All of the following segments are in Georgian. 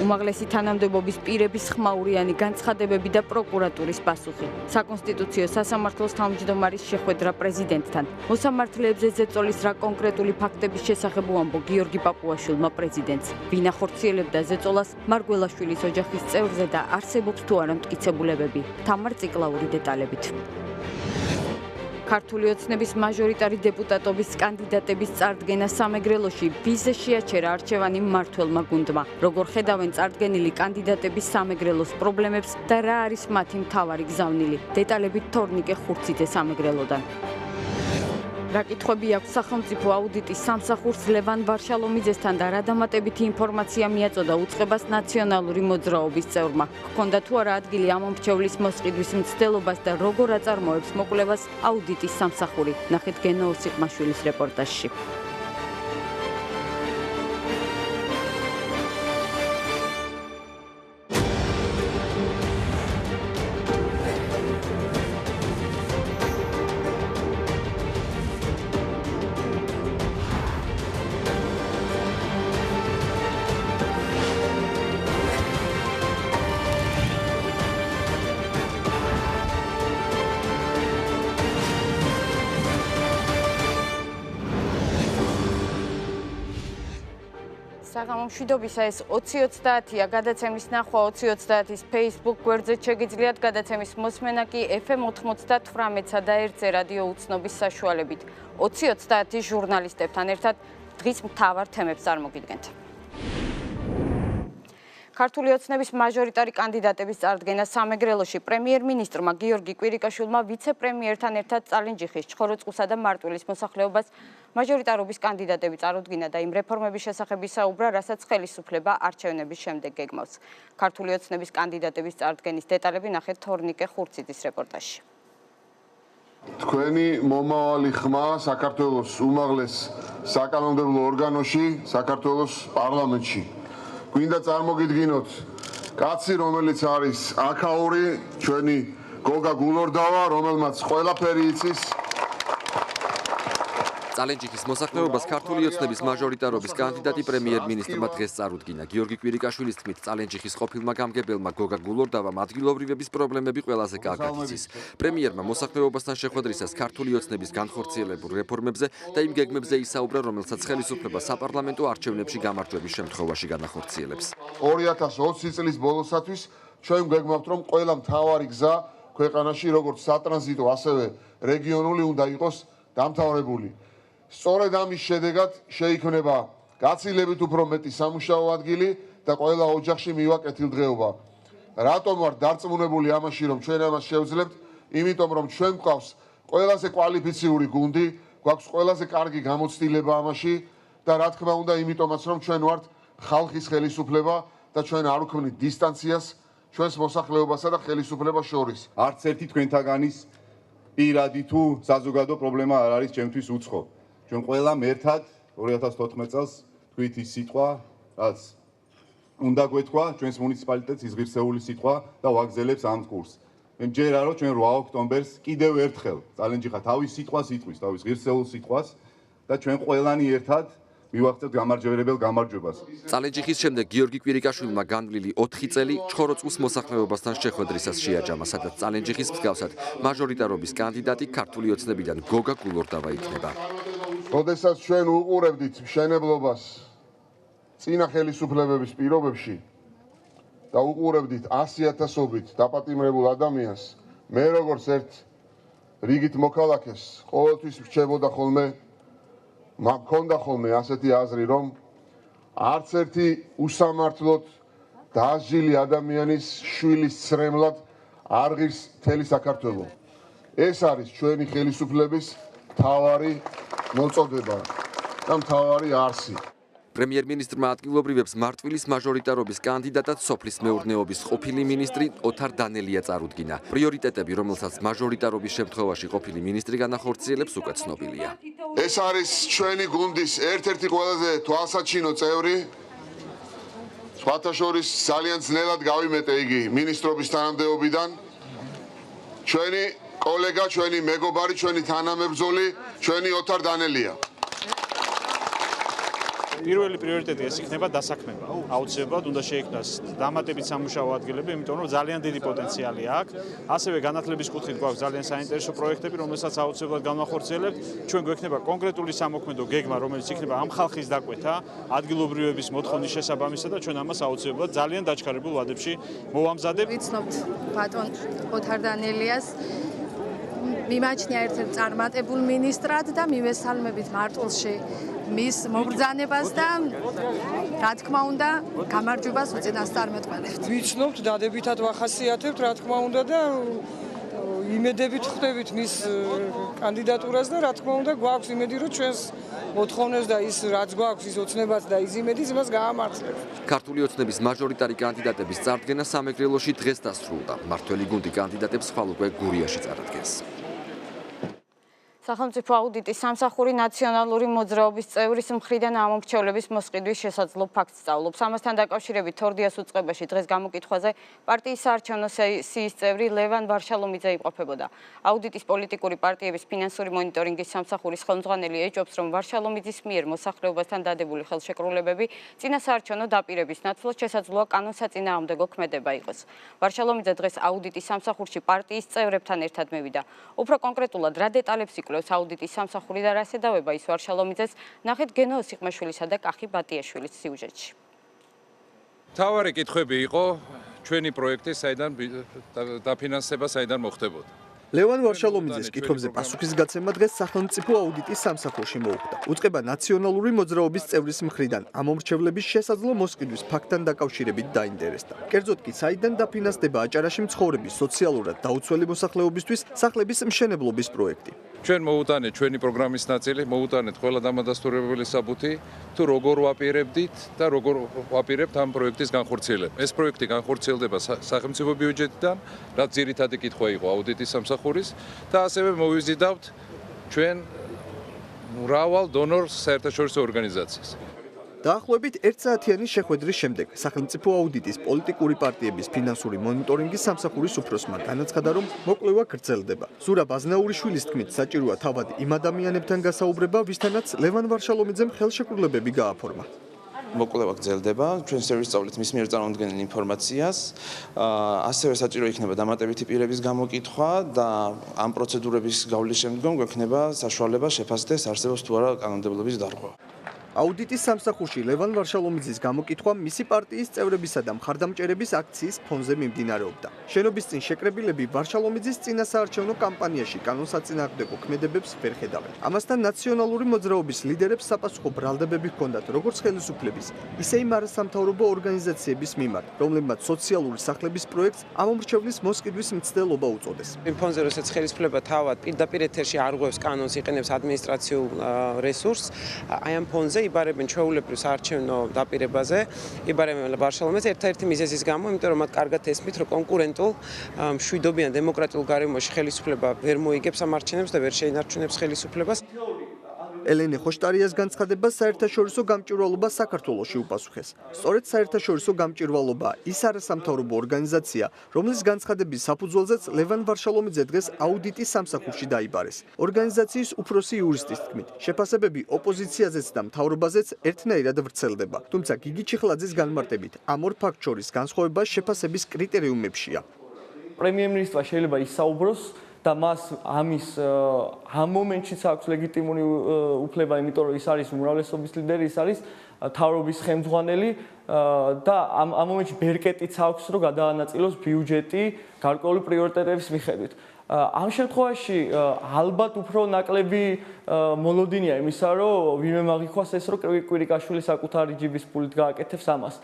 უმაღლესი თანამდებობის პირების ხმაურიანი განცხადებები და პროკურატურის პასუხი. საკონსტიტუციო სასამართლოს თავმჯდომარის შეხვედრა პრეზიდენტთან. მოსამართლეებზე ზეწოლის რა კონკრეტული ფაქტების შესახებ უამბო გიორგი პაპუაშვილმა პრეზიდენტს. ვინ ახორციელებდა ზეწოლას მარგველაშვილის ოჯახის წევრზე და არსებობს თუ არა მტკიცებულებები. თამარ ციკლაური დეტალებით. ქართული ოცნების მაჟორიტარი დეპუტატობის კანდიდატების წარდგენა სამეგრელოში ვიზე შეაჩერა არჩევანი მმართველმა გუნდმა. როგორ ხედავენ წარდგენილი კანდიდატების სამეგრელოს პრობლემებს და რა არის მათი მთავარი გზავნილი? დეტალებით თორნიკე ხურციძე სამეგრელოდან. რა კითხვები აქვს სახელმწიფო აუდიტის სამსახურს ლევან ვარშალომიძესთან და რა დამატებითი ინფორმაცია მიაწოდა უწყებას ნაციონალური მოძრაობის წევრმა. ჰქონდა თუ არა ადგილი ამ მომრჩევლის მოსყიდვის მცდელობას და როგორ აწარმოებს მოკვლევას აუდიტის სამსახური. ნახეთ გენო ოსიყმაშვილის რეპორტაჟში. მშვიდობისა ეს 2030-ია გადაცემის ნახვა 2030-ის Facebook გვერდზე შეგიძლიათ გადაცემის მოსმენა კი FM 98-სა და 1-ზე რადიო უცნობის საშუალებით. 2030-ის ჟურნალისტებთან ერთად დღის მთავარ თემებს წარმოგიდგენთ. ქართული ოცნების მაჟორიტარი კანდიდატების წარდგენა სამეგრელოში პრემიერ-მინისტრმა გიორგი კვირიკაშვილმა ვიცე-პრემიერთან ერთად წალენჯიხის, ჩხოროწყუსა და მარტვილის მოსახლეობას მაჟორიტარობის კანდიდატები წარუდგინა და იმ რეფორმების შესახებ ისაუბრა, რასაც ხელისუფლება არჩევნების შემდეგ გეგმავს. ქართული ოცნების კანდიდატების წარდგენის დეტალები ნახეთ თორნიკე ხურციძის რეპორტაჟში. თქვენი მომავალი ხმა საქართველოს უმაღლეს საკანონმდებლო ორგანოში, საქართველოს პარლამენტში. გვინდა წარმოგიდგინოთ კაცი, რომელიც არის აქაური, ჩვენი გოგა გულორდავა, რომელმაც ყველაფერი იცის. წალენჯიხის მოსახლეობას ქართული ოცნების მაჟორიტარობის კანდიდატი პრემიერ-მინისტრმა დღეს წარუდგინა. გიორგი კვირიკაშვილის თქმით, წალენჯიხის ყოფილმა გამგებელმა გოგა გულორდავამ ადგილობრივების პრობლემები ყველაზე კარგად იცის. პრემიერმა მოსახლეობასთან შეხვედრისას ქართული ოცნების განხორციელებულ რეფორმებზე და იმ გეგმებზე ისაუბრა, რომელსაც ხელისუფლება საპარლამენტო არჩევნებში გამარჯვების შემთხვევაში განახორციელებს. 2020 წლის ბოლოსათვის ჩვენ გვეგმავთ, რომ ყველა მთავარი გზა ქვეყანაში, როგორც სატრანზიტო, ასევე რეგიონული უნდა იყოს დამთავრებული. სწორედ ამის შედეგად შეიქმნება გაცილებით უფრო მეტი სამუშაო ადგილი და ყველა ოჯახში მივა კეთილდღეობა. რატომ ვარ დარწმუნებული ამაში, რომ ჩვენ ამას შევძლებთ? იმიტომ, რომ ჩვენ გვყავს ყველაზე კვალიფიციური გუნდი, გვაქვს ყველაზე კარგი გამოცდილება ამაში და რა თქმა უნდა, იმიტომაც, რომ ჩვენ ვართ ხალხის ხელისუფლება და ჩვენ არ ვქმნით დისტანციას ჩვენს მოსახლეობასა და ხელისუფლებას შორის. არც ერთი თქვენთაგანის პირადი თუ საზოგადო პრობლემა არ არის ჩემთვის უცხო. ჩვენ ყველამ ერთად 2014 წელს თქვით ის სიტყვა, რაც უნდა გვეთქვა ჩვენს მუნიციპალიტეტს ის ღირსეული სიტყვა და ვაგზელებს ამ კურსს. მე მჯერა რომ ჩვენ 8 ოქტომბერს კიდევ ერთხელ წალენჯიხა თავის სიტყვას იტყვის, თავის ღირსეულ სიტყვას და ჩვენ ყველანი ერთად მივახცევთ გამარჯვებელ გამარჯვებას. წალენჯიხის შემდეგ გიორგი კვირიკაშვილმა განვლილი 4 წელი ჩხოროწყუს მოსახლეობასთან შეხვედრისას შეაჯამა, სადაც წალენჯიხის მსგავსად მაჟორიტარობის კანდიდატი ქართული ოცნებიდან გოგა გულორდავა იქნება. როდესაც ჩვენ უყურებდით მშენებლობას წინა ხელისუფლებების პირობებში და უყურებდით 100,000-ობით დაპატიმრებულ ადამიანს, მე როგორც ერთ რიგით მოქალაქეს ყოველთვის რჩებოდა ხოლმე, მქონდა ხოლმე ასეთი აზრი, რომ არც ერთი უსამართლოდ დაასჯილი ადამიანის შვილის ცრემლად არ ღირს მთელი საქართველო. ეს არის ჩვენი ხელისუფლების მთავარი მოწოდება და მთავარი არსი. პრემიერ-მინისტრმა ადგილობრივებს მარტვილის მაჟორიტარობის კანდიდატად სოფლის მეურნეობის ყოფილი მინისტრი ოთარ დანელია წარუდგინა. პრიორიტეტები, რომელსაც მაჟორიტარობის შემთხვევაში ყოფილი მინისტრი განახორციელებს, უკვე ცნობილია. ეს არის ჩვენი გუნდის ერთ-ერთი ყველაზე თვალსაჩინო წევრი. სხვათა შორის ძალიან ძნელად გავიმეტე იგი მინისტრობის თანამდებობიდან. ჩვენი კოლეგა, ჩვენი მეგობარი, ჩვენი თანამებრძოლი, ჩვენი ოთარ დანელია. პირველი პრიორიტეტი ეს იქნება დასაქმება. აუცილებლად უნდა შეიქმნას დამატებით სამუშაო ადგილები, იმიტომ რომ ძალიან დიდი პოტენციალი აქვს. ასევე განათლების კუთხით გვაქვს ძალიან საინტერესო პროექტები, რომელსაც აუცილებლად განვახორციელებთ. ჩვენ გვექნება კონკრეტული სამოქმედო გეგმა, რომელიც იქნება ამ ხალხის დაკვეთა, ადგილობრივების მოთხოვნის შესაბამისად და ჩვენ ამას აუცილებლად ძალიან დაჩქარებულ ვადებში მოვამზადებთ. ვიცნობთ ბატონ ოთარ დანელიას მიმაჩნია ერთ-ერთ წარმატებულ მინისტრად და მივესალმებით მარტვილში მის მობრძანებას და რა თქმა უნდა გამარჯვებას უწინასწარ მეტყველებთ. ვიცნობთ, დადებითად ვახასიათებთ, რა თქმა უნდა და იმედებით ხვდებით მის კანდიდატურას და რა თქმა უნდა გვაქვს იმედი რომ ჩვენს მოთხოვნებს და ის რაც გვაქვს ის ოცნებაც და ის იმედიც მას გაამართლებს. ქართული ოცნების მაჟორიტარი კანდიდატების წარდგენა სამეგრელოში დღეს დასრულდა. მართველი გუნდი კანდიდატებს ხვალ უკვე გურიაში წარადგენს. სახელმწიფო აუდიტის სამსახური ნაციონალური მოძრაობის წევრის მხრიდან ამომრჩევლების მოსყიდვის შესაძლო ფაქტს სწავლობს. ამასთან დაკავშირებით თორდიას უწყებაში დღეს გამოკითხვაზე პარტიის საარჩევნო სესიის წევრი ლევან ვარშალომიძე იმყოფებოდა. აუდიტის პოლიტიკური პარტიების ფინანსური მონიტორინგის სამსახურის ხელმძღვანელი ეჭვობს, რომ ვარშალომიძის მიერ მოსახლეობასთან დადებული ხელშეკრულებები წინა საარჩევნო დაპირების ნაცვლად შესაძლოა კანონსაწინააღმდეგო ქმედება იყოს. ვარშალომიძე დღეს აუდიტის სამსახურში პარტიის წევრებთან ერთად მივიდა. უფრო კონკრეტულად რა დეტალებს იკვლევს აუდიტის სამსახური და რა შედავება ის ვარშალომიძეს ნახეთ გენო სიხმაშვილისა და კახი ბატიაშვილის სიუჟეტში. თავარი კითხვები იყო ჩვენი პროექტი საიდან დაფინანსება საიდან მოხდებოდა. ლევან ვარშალომიძეს კითხვებზე პასუხისგაცემა დღეს სახელმწიფო აუდიტის სამსახურში მოუხდა. უწყება ნაციონალური მოძრაობის წევრის მხრიდან ამომრჩევლების შესაძლო მოსყიდვის ფაქტთან დაკავშირებით დაინტერესდა. კერძოდ კი საიდან დაფინანსდება აჭარაში მცხოვრების სოციალურად დაუცველი მოსახლეობისთვის სახლების მშენებლობის პროექტი. ჩვენ მოუტანეთ ჩვენი პროგრამის ნაწილი, მოუტანეთ ყველა დამადასტურებელი საბუთი, თუ როგორ ვაპირებდით და როგორ ვაპირებთ ამ პროექტის განხორციელებას. ეს პროექტი განხორციელდება სახელმწიფო ბიუჯეტიდან, რაც ძირითადი კითხვა იყო აუდიტის სამსახურის და ასევე მოვიზიდავთ ჩვენ მრავალ დონორ საერთაშორისო ორგანიზაციას. დაახლოებით 1 საათიანი შეხვედრის შემდეგ სახელმწიფო აუდიტის პოლიტიკური პარტიების ფინანსური მონიტორინგის სამსახურის უფროსმა განაცხადა, რომ მოკვლევა გრძელდება. ზურაბ აზნაურიშვილის თქმით, საჭიროა თავად იმ ადამიანებთან გასაუბრება, ვისთანაც ლევან ვარშალომიძემ ხელშეკრულებები გააფორმა. მოკვლევა გრძელდება, ჩვენ შევისწავლეთ მის მიერ წარმოდგენილ ინფორმაციას, ასევე საჭირო იქნება დამატებითი პირების გამოკითხვა და ამ პროცედურების გავლის შემდგომ გვექნება საშუალება შეფასდეს არსებობს თუ არა კანონმდებლობის დარღვევა. აუდიტის სამსახურში ლევან ვარშალომიძის გამოკითხვა მისი პარტიის წევრებისა და მხარდამჭერების აქციის ფონზე მიმდინარეობდა. შენობის წინ შეკრებილები ვარშალომიძის წინასაარჩევნო კამპანიაში კანონსაწინააღმდეგო ქმედებებს ვერ ხედავენ. ამასთან ნაციონალური მოძრაობის ლიდერებს საპასუხო ბრალდებები ჰქონდათ როგორც ხელისუფლების, ისე იმ არასამთავრობო ორგანიზაციების მიმართ, რომლებმაც სოციალური სახლების პროექტს ამომრჩევლის მოსყიდვის მცდელობა უწოდეს. იმ ფონზე, როცა ხელისუფლება თავად პირდაპირ ეთერში არღვევს კანონს, იყენებს ადმინისტრაციულ რესურსს, აი ამ ფონზე იბარებენ ჩვეულებრივ საარჩევნო დაპირებაზე, იბარებენ ვარშალომიძეს ერთ-ერთი მიზეზის გამო, იმიტომ რომ მათ კარგად ესმით, რომ კონკურენტულ მშვიდობიან დემოკრატიულ გარემოში ხელისუფლება ვერ მოიგებს ამ არჩევნებს და ვერ შეინარჩუნებს ხელისუფლებას. ელენე ხოშტარიას განცხადება საერთაშორისო გამჭვირვალობა საქართველოში უპასუხეს. სწორედ საერთაშორისო გამჭვირვალობა ის არასამთავრობო ორგანიზაცია, რომლის განცხადების საფუძველზეც ლევან ვარშალომიძე დღეს აუდიტის სამსახურში დაიბარეს. ორგანიზაციის უფროსი იურისტის თქმით, შეფასებები ოპოზიციაზეც და მთავრობაზეც ერთნაირად ვრცელდება. თუმცა გიგი ჩიხლაძის განმარტებით, ამ ორ ფაქტ შორის განსხვავება შეფასების კრიტერიუმებშია. პრემიერ-მინისტრმა შეიძლება ისაუბროს და მას ამის ამ მომენტშიც აქვს ლეგიტიმური უფლება, იმიტომ რომ ის არის უმრავლესობის ლიდერი, ის არის თავრობის ხელმძღვანელი და ამ მომენტში ბერკეტიც აქვს, რომ გადაანაწილოს ბიუჯეტი გარკვეული პრიორიტეტების მიხედვით. ამ შემთხვევაში ალბათ უფრო ნაკლები მოლოდინია იმისა, რომ ვინმე მაგიხვას ეს, რომ კვირიკაშვილი საკუთარი ჯიბის ფულით გააკეთებს ამას.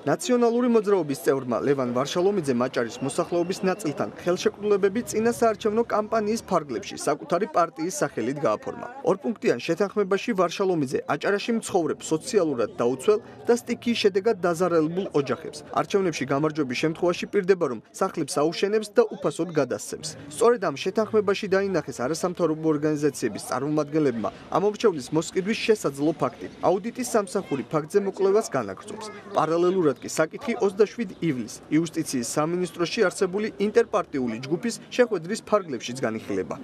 ნაციონალური მოძრაობის წევრმა ლევან ვარშალომიძემ აჭარის მოსახლეობის ნაწილთან ხელშეკრულებები წინა საარჩევნო კამპანიის ფარგლებში საკუთარი პარტიის სახელით გააფორმა. ორპუნქტიან შეთანხმებაში ვარშალომიძე აჭარაში მცხოვრებ სოციალურად დაუცველ და სტიქიის შედეგად დაზარალებულ ოჯახებს არჩევნებში გამარჯვების შემთხვევაში პირდება, რომ სახლებს აუშენებს და უფასოდ გადასცემს. სწორედ ამ შეთანხმებაში დაინახეს არასამთავრობო ორგანიზაციების წარმომადგენლებმა ამომრჩევლის მოსყიდვის შესაძლო ფაქტი. აუდიტის სამსახური ფაქტზე მოკვლევას განაგრძობს. პარალელურად კი საკითხი 27 ივლისს იუსტიციის სამინისტროში არსებული ინტერპარტიული ჯგუფის შეხვედრის ფარგლებშიც განიხილება.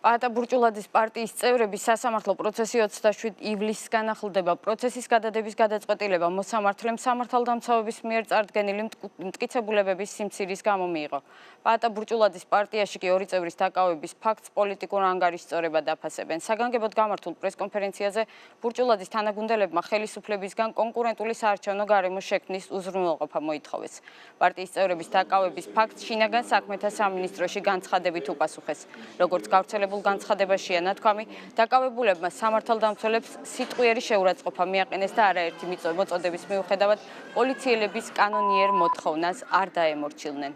პაატა ბურჭულაძის პარტიის წევრები სასამართლო პროცესი 27 ივლისს განახლდება. პროცესის გადადების გადაწყვეტილება მოსამართლემ სამართალდამცავების მიერ წარდგენილი მტკიცებულებების სიმცირის გამო მიიღო. პაატა ბურჭულაძის პარტიაში კი ორი წევრის დაკავების ფაქტს პოლიტიკურ ანგარიშწორება დაფასებენ. საგანგებოდ გამართულ პრესკონფერენციაზე ბურჭულაძის თანაგუნდელებმა ხელისუფლებისგან კონკურენტული საარჩევნო გარემო შექმნის უზრუნველყოფა მოითხოვეს. პარტიის წევრების დაკავების ფაქტს შინაგან საქმეთა სამინისტროში განცხადებით უპასუხეს. როგორც გავრცელებულ განცხადებაშია ნათქვამი, დაკავებულებმა სამართალდამცველებს სიტყვიერი შეურაცხყოფა მიაყენეს და არაერთი მოწოდების მიუხედავად პოლიციელების კანონიერ მოთხოვნას არ დაემორჩილნენ.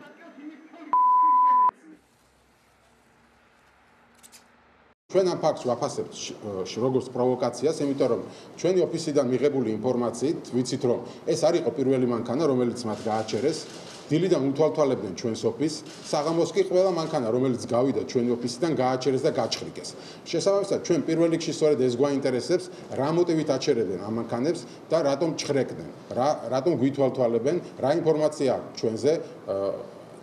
ჩვენ ამ ფაქტს ვაფასებთ როგორც პროვოკაციას, იმიტომ რომ ჩვენი ოფისიდან მიღებული ინფორმაციით ვიცით, რომ ეს არ იყო პირველი მანქანა, რომელიც მათ გააჩერეს. დილიდან უთვალთვალებდნენ ჩვენს ოფისს, საღამოს კი ყველა მანქანა, რომელიც გავიდა ჩვენი ოფისიდან, გააჩერეს და გაჩხრიკეს. შესაბამისად, ჩვენ პირველ რიგში სწორედ ეს გვაინტერესებს, რა მოტივით აჩერებენ ამ მანქანებს და რატომ ჩხრეკდნენ, რატომ გვითვალთვალებენ, რა ინფორმაცია აქვს ჩვენზე.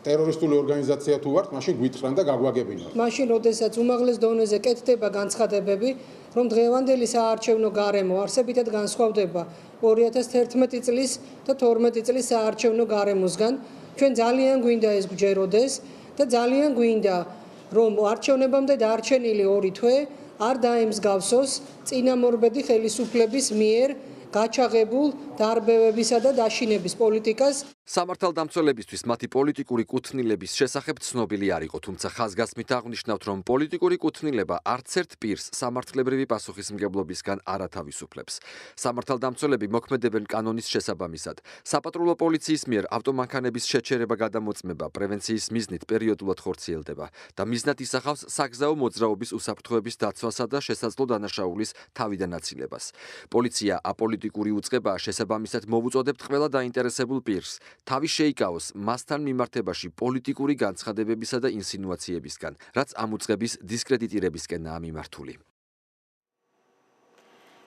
ტერორისტული ორგანიზაცია თუ ვართ, მაშინ გვითხრან და გაგვაგებინოთ. მაშინ, როდესაც უმაღლეს დონეზე კეთდება განცხადებები, რომ დღევანდელი საარჩევნო გარემო არსებითად განსხვავდება 2011 წლის და 12 წლის საარჩევნო გარემოსგან, ჩვენ ძალიან გვინდა ეს გჯეროდეს და ძალიან გვინდა, რომ არჩევნებამდე დარჩენილი 2 თვე არ დაემსგავსოს წინამორბედი ხელისუფლების მიერ გაჩაღებულ დარბევებისა და დაშინების პოლიტიკას. სამართალდამცველებისთვის მათი პოლიტიკური კუთვნილების შესახებ ცნობილი არ იყო, თუმცა ხაზგასმით აღნიშნავთ, რომ პოლიტიკური კუთვნილება არც ერთ პირს სამართლებრივი პასუხისმგებლობისგან არ ათავისუფლებს. სამართალდამცველები მოქმედებენ კანონის შესაბამისად. საპატრულო პოლიციის მიერ ავტომანქანების შეჩერება გადამოწმება პრევენციის მიზნით პერიოდულად ხორციელდება და მიზნად ისახავს საგზაო მოძრაობის უსაფრთხოების დაცვასა და შესაძლო დანაშაულის თავიდან აცილებას. პოლიცია აპოლიტიკური უწყებაა, შესაბამისად მოვუწოდებთ ყველა დაინტერესებულ პირს თავი შეიკავოს მასთან მიმართებაში პოლიტიკური განცხადებებისა და ინსინუაციებისგან, რაც ამ უწყების დისკრედიტირებისკენაა მიმართული.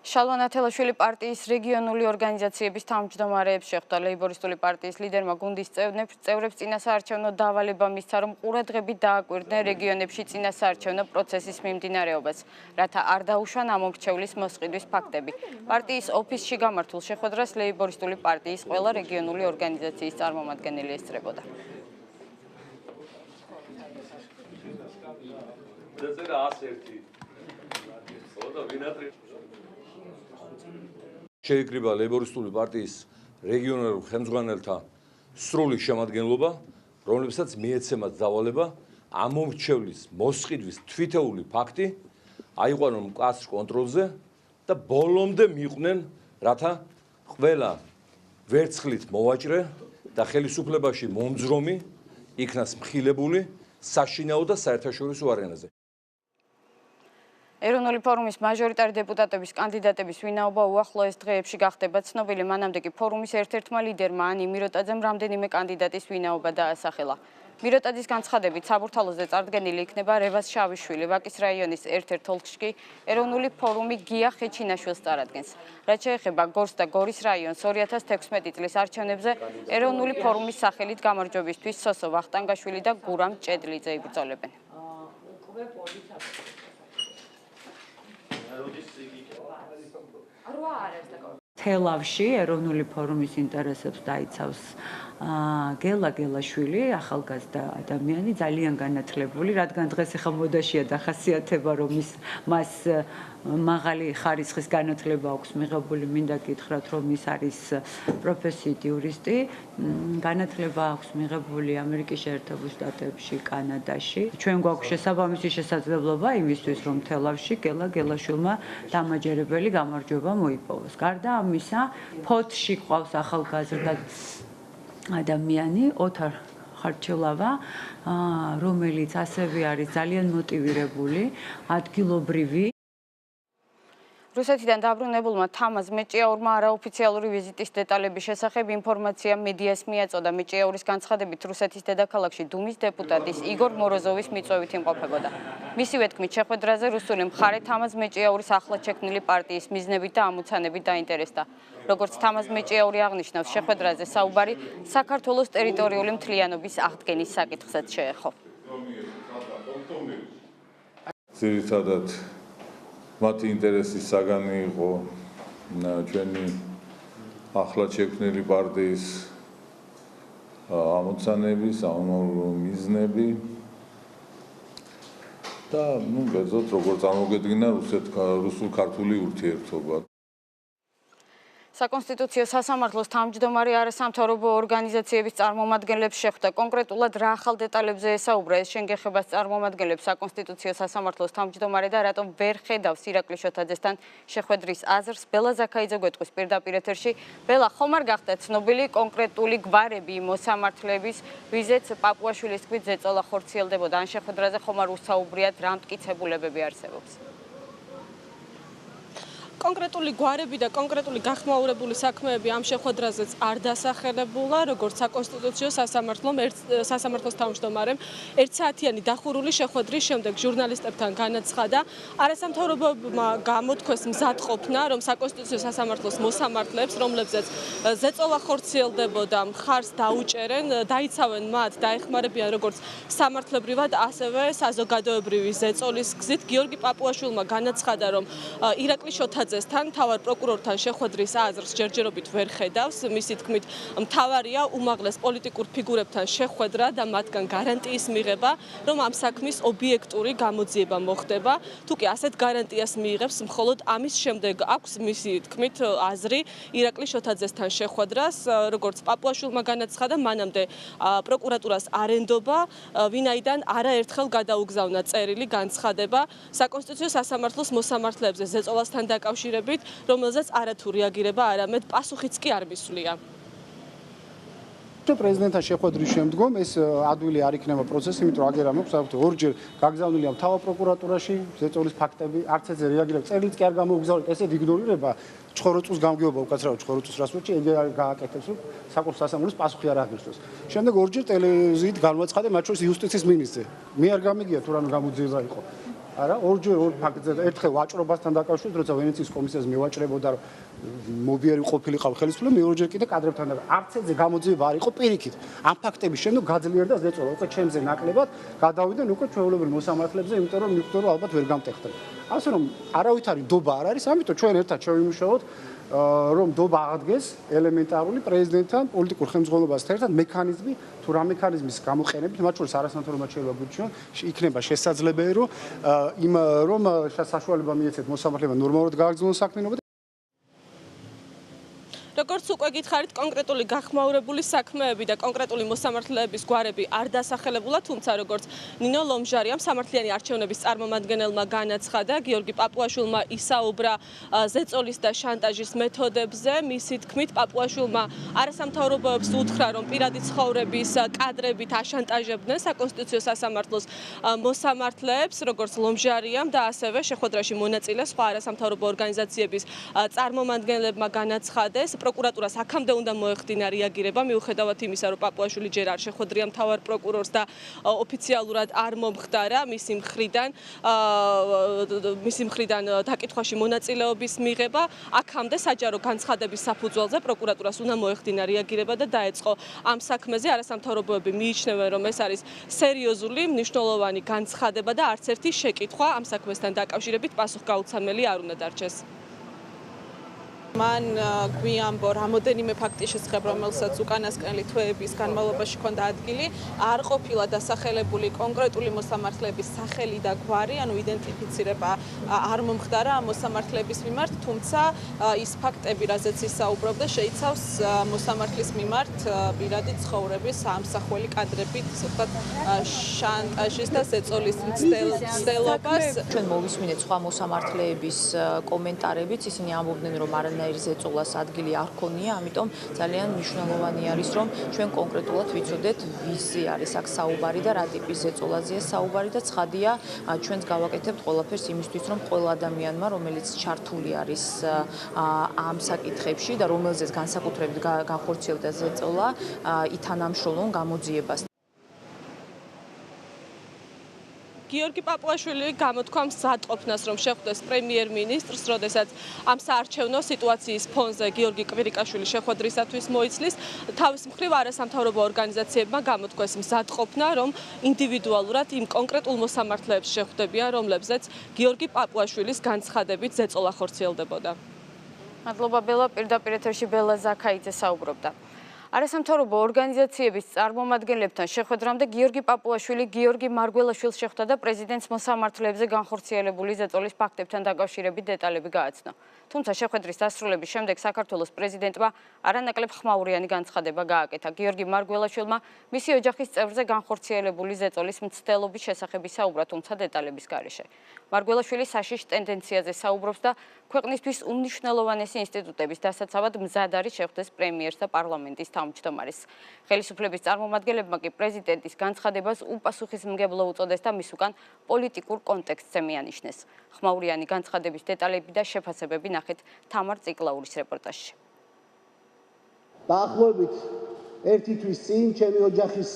შალვა ნათელაშვილი პარტიის რეგიონული ორგანიზაციების თავმჯდომარეებს შეხვდა. ლეიბორისტული პარტიის ლიდერმა გუნდის წევრებს წინასაარჩევნო დავალება მისცა, რომ ყურადღებით დააკვირდნენ რეგიონებში წინასაარჩევნო პროცესის მიმდინარეობას, რათა არ დაუშვან ამომრჩევლის მოსყიდვის ფაქტები. პარტიის ოფისში გამართულ შეხვედრას ლეიბორისტული პარტიის ყველა რეგიონული ორგანიზაციის წარმომადგენელი ესწრებოდა. შეიკრიბა ლეიბორისტული პარტიის რეგიონალურ ხელმძღვანელთა სრული შემადგენლობა, რომლებსაც მიეცემათ დავალება ამომრჩევლის მოსყიდვის თვითეული ფაქტი აიყვანონ მკაცრ კონტროლზე და ბოლომდე მიყვნენ, რათა ყველა ვერცხლით მოვაჭრე და ხელისუფლებაში მომძრომი იქნას მხილებული საშინაო და საერთაშორისო არენაზე. ეროვნული ფორუმის მაჟორიტარი დეპუტატების კანდიდატების ვინაობა უახლოეს დღეებში გახდება ცნობილი. მანამდე კი ფორუმის ერთ-ერთმა ლიდერმა ანი მიროტაძემ რამდენიმე კანდიდატის ვინაობა დაასახელა. მიროტაძის განცხადებით, საბურთალოზე წარდგენილი იქნება რევაზ შავიშვილი. ვაკის რაიონის ერთ-ერთ ოლქში კი ეროვნული ფორუმი გია ხეჩინაშვილს წარადგენს. რაც შეეხება გორს და გორის რაიონს 2016 წლის არჩევნებზე ეროვნული ფორუმის სახელით გამარჯვებისთვის სოსო ვახტანგაშვილი და გურამ ჭედლიძე იბრძოლებენ. თელავში ეროვნული ფორუმის ინტერესებს დაიცავს გელა გელაშვილი, ახალგაზრდა ადამიანი, ძალიან განათლებული, რადგან დღეს ახლა მოდაშია დახასიათება, რომ მას მაღალი ხარისხის განათლება აქვს მიღებული, მინდა გითხრათ, რომ ის არის პროფესიით იურისტი, განათლება აქვს მიღებული ამერიკის შეერთებულ შტატებში, კანადაში. ჩვენ გვაქვს შესაბამისი შესაძლებლობა იმისთვის, რომ თელავში გელა გელაშვილმა დამაჯერებელი გამარჯვება მოიპოვოს. გარდა ამისა, ფოთში ყავს ახალგაზრდა ადამიანი ოთარ ხარჩელავა, რომელიც ასევე არის ძალიან მოტივირებული, ადგილობრივი. რუსეთიდან დაბრუნებულმა თამაზ მეჭიაურმა არაოფიციალური ვიზიტის დეტალების შესახებ ინფორმაცია მედიას მიაწოდა. მეჭიაურის განცხადებით, რუსეთის დედაქალაქში დუმის დეპუტატის იგორ მოროზოვის მიწვევით იმყოფებოდა. მისივე თქმით, შეხვედრაზე რუსული მხარე თამაზ მეჭიაურის ახლად შექმნილი პარტიის მიზნებით და ამოცანებით დაინტერესდა. როგორც თამაზ მეჭიაური აღნიშნავს, შეხვედრაზე საუბარი საქართველოს ტერიტორიული მთლიანობის აღდგენის საკითხსაც შეეხო. ძირითადად მათი ინტერესის საგანი იყო ჩვენი ახლად შექმნილი პარტიის ამოცანები, სამომავლო მიზნები და კერძოდ როგორ წარმოგედგინა რუსულ-ქართული ურთიერთობა. საკონსტიტუციო სასამართლოს თავმჯდომარე არასამთავრობო ორგანიზაციების წარმომადგენლებს შეხვდა. კონკრეტულად რა ახალ დეტალებზე ესაუბრა ეს შენგეხებას წარმომადგენლებს საკონსტიტუციო სასამართლოს თავმჯდომარე და რატომ ვერ ხედავს ირაკლი შოთაძესთან შეხვედრის აზრს? ბელა ზაქაიძე გვეტყვის პირდაპირ ეთერში. ბელა, ხომ არ გახდა ცნობილი კონკრეტული გვარები მოსამართლეების, ვიზეც პაპუაშვილის თქმით ზეწოლა ხორციელდებოდა? ან შეხვედრაზე ხომ არ უსაუბრიათ რა მტკიცებულებები არსებობს? კონკრეტული გვარები და კონკრეტული გახმაურებული საქმეები ამ შეხვედრაზეც არ დასახელებულა, როგორც საკონსტიტუციო სასამართლოს თავმჯდომარემ 1 საათიანი დახურული შეხვედრის შემდეგ ჟურნალისტებთან განაცხადა, არასამთავრობოებმა გამოთქვეს მზადყოფნა, რომ საკონსტიტუციო სასამართლოს მოსამართლეებს, რომლებზეც ზეწოლა ხორციელდებოდა, მხარს დაუჭერენ, დაიცავენ მათ, დაეხმარებიან როგორც სამართლებრივად, ასევე საზოგადოებრივი ზეწოლის გზით. გიორგი პაპუაშვილმა განაცხადა, რომ ირაკლი შოთაძე მთავარ პროკურორთან შეხვედრის აზრს ჯერჯერობით ვერ ხედავს. მისი თქმით, მთავარია უმაღლეს პოლიტიკურ ფიგურებთან შეხვედრა და მათგან გარანტიის მიღება, რომ ამ საქმის ობიექტური გამოძიება მოხდება. თუკი ასეთ გარანტიას მიიღებს, მხოლოდ ამის შემდეგ აქვს მისი თქმით აზრი ირაკლი შოთაძესთან შეხვედრას. როგორც პაპუაშვილმა განაცხადა, მანამდე პროკურატურას არ ენდობა, ვინაიდან არაერთხელ გადაუგზავნა წერილი განცხადება საკონსტიტუციო სასამართლოს მოსამართლეებზე ზეწოლასთან დაკავშირებით, რომელზეც არათუ რეაგირება, არამედ პასუხიც კი არ მისვლია. პრეზიდენტთან შეხვედრის შემდგომ ეს ადვილი არ იქნება პროცესი, იმიტომ რომ აგერა მაქვს საერთოდ ორჯერ გაგზავნილია მთავარ პროკურატურაში ზეწოლის ფაქტები, არც ეზე რეაგირება, წერილიც კი არ გამოუგზავნეთ, ესეთ იგნორირება ჩხოროწუს გამგეობა უკაცრავად ჩხოროწუს რას ვუჭი, ეგ გააკეთებს, რომ საკონსტიტუციო სასამართლოს პასუხი არ აღნიშნოს. შემდეგ ორჯერ ტელევიზიით განვაცხადა, მათ შორის იუსტიციის მინისტრი. მე არ გამიგია თუ რანო გამოძიება იყო. არა, ორჯერ ორ ფაქტზე ერთხელ ვაჭრობასთან დაკავშირებით, როცა ვენეციის კომისიას მევაჭრებოდა, რომ მობიერი ყოფილიყავ ხელისუფლება, მეორეჯერ კიდე კადრებთან დაკავშირებით. არც ეზე გამოძიება არ იყო პირიქით. ამ ფაქტების შემდეგ გაძლიერდა ზეწოლა, უკვე ჩემზე ნაკლებად გადავიდნენ უკვე ჩვეულებრივ მოსამართლეებზე, იმიტომ რომ მივხვდი რომ ალბათ ვერ გამტეხდნენ. ასე რომ არავითარი დობა არ არის, ამიტომ ჩვენ ერთად შევიმუშაოთ რომ დობა აღდგეს ელემენტარული პრეზიდენტთან პოლიტიკურ ხელმძღვანელობასთან ერთად მექანიზმი თუ რა მექანიზმის გამოყენებით, მათ შორის არასამთავრობო შეიძლება გუჩვენ, იქნება შესაძლებელი რომ საშუალება მიეცეთ მოსამართლეებმა ნორმალურად გააგრძელონ საქმიანობა. როგორც უკვე გითხარით, კონკრეტული გახმაურებული საქმეები და კონკრეტული მოსამართლეების გვარები არ დასახელებულა, თუმცა როგორც ნინო ლომჟარიამ სამართლიანი არჩევნების წარმომადგენელმა განაცხადა, გიორგი პაპუაშვილმა ისაუბრა ზეწოლის და შანტაჟის მეთოდებზე. მისი თქმით, პაპუაშვილმა არასამთავრობოებს უთხრა, რომ პირადი ცხოვრების კადრებით აშანტაჟებდნენ საკონსტიტუციო სასამართლოს მოსამართლეებს, როგორც ლომჟარიამ და ასევე შეხვედრაში მონაწილე სხვა არასამთავრობო ორგანიზაციების წარმომადგენლებმა განაცხადეს. პროკურატურას აქამდე უნდა მოეხდინა რეაგირება, მიუხედავად იმისა, რომ პაპუაშვილი ჯერ არ შეხვედრია მთავარ პროკურორს და ოფიციალურად არ მომხდარა მისი მხრიდან დაკითხვაში მონაწილეობის მიღება, აქამდე საჯარო განცხადების საფუძველზე პროკურატურას უნდა მოეხდინა რეაგირება და დაეწყო ამ საქმეზე. არასამთავრობოები მიიჩნევენ, რომ ეს არის სერიოზული, მნიშვნელოვანი განცხადება და არც ერთი შეკითხვა ამ საქმესთან დაკავშირებით პასუხგაუცემელი არ უნდა დარჩეს. მან გვიამბო რამოდენიმე ფაქტის შესახებ, რომელსაც უკანასკნელი თვეების განმავლობაში ჰქონდა ადგილი, არ ყოფილა დასახელებული კონკრეტული მოსამართლეების სახელი და გვარი, ანუ იდენტიფიცირება არ მომხდარა ამ მოსამართლეების მიმართ, თუმცა ის ფაქტები, რაზეც ისაუბრობდა, შეიცავს მოსამართლის მიმართ პირადი ცხოვრების ამსახველი კადრებით, ასე ვთქვათ, შანტაჟის და ზეწოლის მცდელობას. ჩვენ მოვისმინეთ სხვა მოსამართლეების კომენტარებიც, ისინი ამბობდნენ, რომ არანაირი ზეწოლას ადგილი არ ქონია, ამიტომ ძალიან მნიშვნელოვანი არის, რომ ჩვენ კონკრეტულად ვიცოდეთ, ვიზი არის აქ საუბარი და რა ტიპის ზეწოლაზეა საუბარი და ცხადია, ჩვენც გავაკეთებთ ყველაფერს იმისთვის, რომ ყველა ადამიანმა, რომელიც ჩართული არის ამ საკითხებში და რომელზეც განსაკუთრებით განხორციელდა ზეწოლა, ითანამშრომლონ გამოძიებას. გიორგი პაპუაშვილი გამოთქვა მზადყოფნას, რომ შეხვდეს პრემიერ-მინისტრს, როდესაც ამ საარჩევნო სიტუაციის ფონზე გიორგი კვირიკაშვილი შეხვედრისათვის მოიცლის. თავის მხრივ არასამთავრობო ორგანიზაციებმა გამოთქვეს მზადყოფნა, რომ ინდივიდუალურად იმ კონკრეტულ მოსამართლეებს შეხვდებიან, რომლებზეც გიორგი პაპუაშვილის განცხადებით ზეწოლა ხორციელდებოდა. მადლობა ბელა, პირდაპირ ეთერში ბელა ზაქაიძე საუბრობდა. არასამთავრობო ორგანიზაციების წარმომადგენლებთან შეხვედრამდე გიორგი პაპუაშვილი გიორგი მარგველაშვილს შეხვდა და პრეზიდენტს მოსამართლეებზე განხორციელებული ზეწოლის ფაქტებთან დაკავშირებით დეტალები გააცნო. თუმცა შეხვედრის დასრულების შემდეგ საქართველოს პრეზიდენტმა არანაკლებ ხმაურიანი განცხადება გააკეთა. გიორგი მარგველაშვილმა მისი ოჯახის წევრზე განხორციელებული ზეწოლის მცდელობის შესახებ ისაუბრა, თუმცა დეტალების გარეშე. მარგველაშვილი საშიშ ტენდენციაზე საუბრობს და ქვეყნისთვის უმნიშვნელოვანესი ინსტიტუტების დასაცავად მზად არის შეხვდეს პრემიერს და პარლამენტის თავმჯდომარეს. ხელისუფლების წარმომადგენლებმა კი პრეზიდენტის განცხადებას უპასუხისმგებლო უწოდეს და მის უკან პოლიტიკურ კონტექსტზე მიანიშნეს. ხმაურიანი განცხადების დეტალები და შეფასებები ნახეთ თამარ ციკლაურის რეპორტაჟში. დაახლოებით 1 თვის წინ ჩემი ოჯახის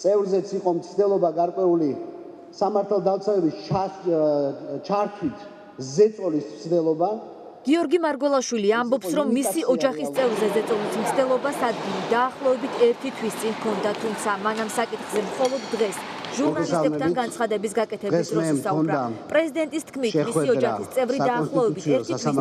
წევრზეც იყო მცდელობა გარკვეული სამართალდამცავების ჩართვით ზეწოლის მცდელობა. გიორგი მარგველაშვილი ამბობს, რომ მისი ოჯახის წევრზე ზეწოლის მცდელობას ადგილი დაახლოებით 1 თვის წინ ჰქონდა, თუმცა მან ამ საკითხზე მხოლოდ დღეს ჟურნალისტებთან განცხადების გაკეთების დროს ისაუბრა. პრეზიდენტის თქმით, მისი ოჯახის წევრი დაახლოებით 1 თვის წინ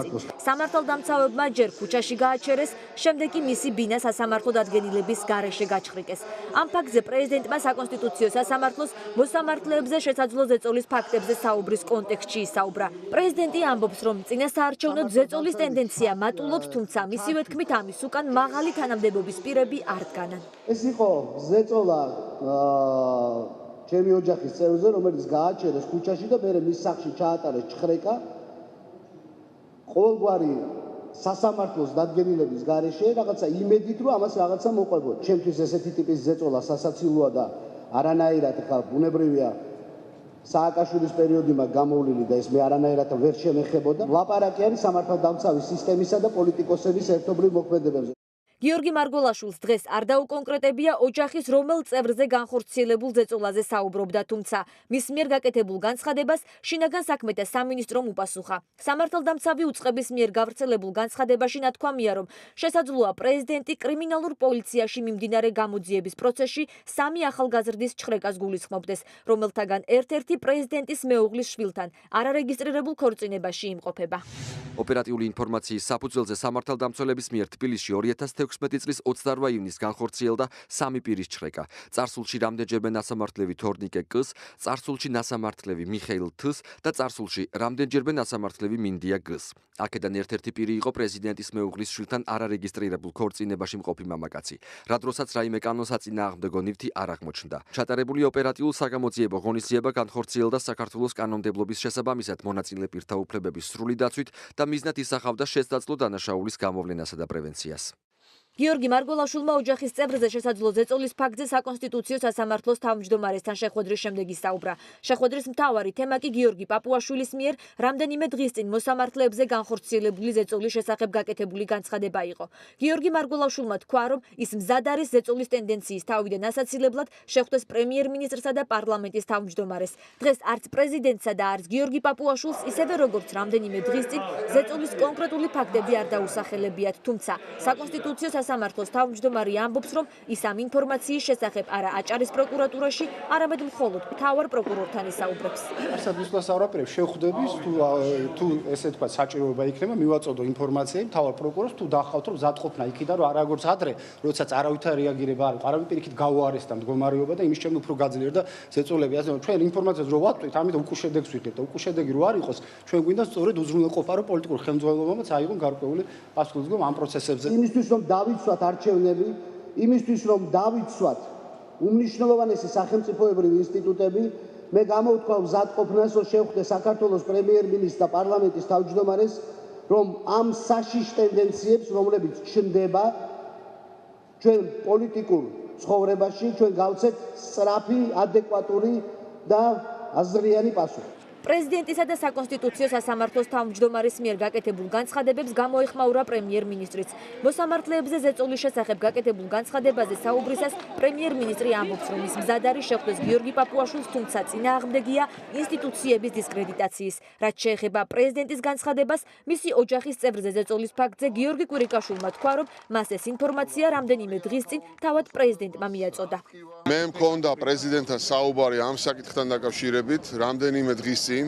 სამართალდამცავებმა ჯერ ქუჩაში გააჩერეს, შემდეგ კი მისი ბინა სასამართლო დადგენილების გარეშე გაჩხრიკეს. ამ ფაქტზე პრეზიდენტმა საკონსტიტუციო სასამართლოს მოსამართლეებზე შესაძლო ზეწოლის ფაქტებზე საუბრის კონტექსტში ისაუბრა. პრეზიდენტი ამბობს, რომ წინასაარჩევნო ზეწოლის ტენდენცია მატულობს, თუმცა მისივე თქმით ამის უკან მაღალი თანამდებობის პირები არ დგანან. ეს იყო ზეწოლა ჩემი ოჯახის წევრზე, რომელიც გააჩერეს ქუჩაში და მერე მის სახლში ჩაატარეს ჩხრეკა. ყოველგვარი სასამართლოს დადგენილების გარეშე რაღაცა იმედით, რომ ამას რაღაცა მოყვებოდ. ჩემთვის ესეთი ტიპის ზეწოლა სასაცილოა და არანაირად ხა ბუნებრივია სააკაშვილის პერიოდი მაგ გამოვლილი და ეს მე არანაირად ვერ შემეხებოდა. ლაპარაკი არის სამართალდამცავი სისტემისა და პოლიტიკოსების ერთობლივ მოქმედებებზე. გიორგი მარგველაშვილს დღეს არ დაუკონკრეტებია ოჯახის რომელ წევრზე განხორციელებულ ზეწოლაზე საუბრობდა, თუმცა მის მიერ გაკეთებულ განცხადებას შინაგან საქმეთა სამინისტრომ უპასუხა. სამართალდამცავი უწყების მიერ გავრცელებულ განცხადებაში ნათქვამია, რომ შესაძლოა პრეზიდენტი კრიმინალურ პოლიციაში მიმდინარე გამოძიების პროცესში 3 ახალგაზრდის ჩხრეკას გულისხმობდეს, რომელთაგან ერთ-ერთი პრეზიდენტის მეუღლის შვილთან არარეგისტრირებულ ქორწინებაში იმყოფება. ოპერატიული ინფორმაციის საფუძველზე სამართალდამცველების მიერ თბილისში 2016 წლის 28 ივნისს განხორციელდა 3 პირის ჩხრეკა. წარსულში რამდენჯერმე ნასამართლევი თორნიკე კ-ს, წარსულში ნასამართლევი მიხეილ თ-ს და წარსულში რამდენჯერმე ნასამართლევი მინდია გ-ს. აქედან ერთ-ერთი პირი იყო პრეზიდენტის მეუღლის შვილთან არარეგისტრირებულ ქორწინებაში მყოფი მამაკაცი. რა დროსაც რაიმე კანონსაწინააღმდეგო ნივთი არ აღმოჩნდა. ჩატარებული ოპერატიულ საგამოძიებო ღონისძიება განხორციელდა საქართველოს კანონმდებლობის შესაბამისად მონაწილე პირთა უფლებების სრული დაცვით და მიზნად ისახავდა შესაძლო დანაშაულის გამოვლენასა და პრევენციას. გიორგი მარგველაშვილმა ოჯახის წევრზე შესაძლო ზეწოლის ფაქტზე საკონსტიტუციო სასამართლოს თავმჯდომარესთან შეხვედრის შემდეგ ისაუბრა. შეხვედრის მთავარი თემა კი გიორგი პაპუაშვილის მიერ რამდენიმე დღის წინ მოსამართლეებზე განხორციელებული ზეწოლის შესახებ გაკეთებული განცხადება იყო. გიორგი მარგველაშვილმა თქვა, რომ ის მზად არის ზეწოლის ტენდენციის თავიდან ასაცილებლად შეხვდეს პრემიერ-მინისტრსა და პარლამენტის თავმჯდომარეს. დღეს არც პრეზიდენტსა და არც გიორგი პაპუაშვილს ისევე როგორც რამდენიმე დღის წინ ზეწოლის კონკრეტული ფაქტები არ დაუსახელებიათ, თუმცა საკონსტიტუციო სასამართლოს თავმჯდომარე ამბობს, რომ ის ამ ინფორმაციის შესახებ არა აჭარის პროკურატურაში, არამედ მხოლოდ მთავარ პროკურორთან ისაუბრებს. არსად ვისვლას არაფერებს შევხვდების, თუ ესე თქვა საჭიროება იქნება, მივაწოდო ინფორმაცია მთავარ პროკურორს, თუ დახავთ რომ ზადყოფნა იქიდან რომ არა როგორც ადრე, როდესაც არავითარ რეაგირება არ იყო, არავინ პირიქით გაუარესდა მდგომარეობა და იმის შემდეგ უფრო გაძლიერდა და ზეწოლები. ასე რომ ჩვენ ინფორმაციას რო ვატყვით, ამიტომ უკუ შედეგს ვიღებთ და უკუ შედეგი რო არ იყოს, ჩვენ გვინდა სწორედ უზრუნველყოფა, რომ პოლიტიკურ ხელმძღვანელობამაც აიღონ გარკვეული პასუხისმგებლობა ამ პროცესებზე. იმისთვის რომ დავიცვათ არჩევნები, იმისთვის რომ დავიცვათ უმნიშვნელოვანესი სახელმწიფოებრივი ინსტიტუტები, მე გამოვთქვა მზადყოფნას, რომ შევხვდე საქართველოს პრემიერ-მინისტრს და პარლამენტის თავმჯდომარეს, რომ ამ საშიშ ტენდენციებს, რომლებიც ჩნდება ჩვენ პოლიტიკურ ცხოვრებაში, ჩვენ გავცეთ სწრაფი, ადეკვატური და აზრიანი პასუხი. პრეზიდენტისა და საკონსტიტუციო სასამართლოს თავმჯდომარის მიერ გაკეთებულ განცხადებებს გამოეხმაურა პრემიერ-მინისტრიც. მოსამართლეებზე ზეწოლის შესახებ გაკეთებულ განცხადებაზე საუბრისას პრემიერ-მინისტრი ამბობს, რომ ის მზად არის შეხვდეს გიორგი პაპუაშვილს, თუმცა წინააღმდეგია ინსტიტუციების დისკრედიტაციის. რაც შეეხება პრეზიდენტის განცხადებას, მისი ოჯახის წევრზე ზეწოლის ფაქტზე გიორგი კვირიკაშვილმა თქვა, რომ მას ეს ინფორმაცია რამდენიმე დღის წინ თავად პრეზიდენტმა მიაწოდა. მე მქონდა პრეზიდენტთან საუბარი ამ საკითხთან დაკავშირებით რამდენიმე დღის წინ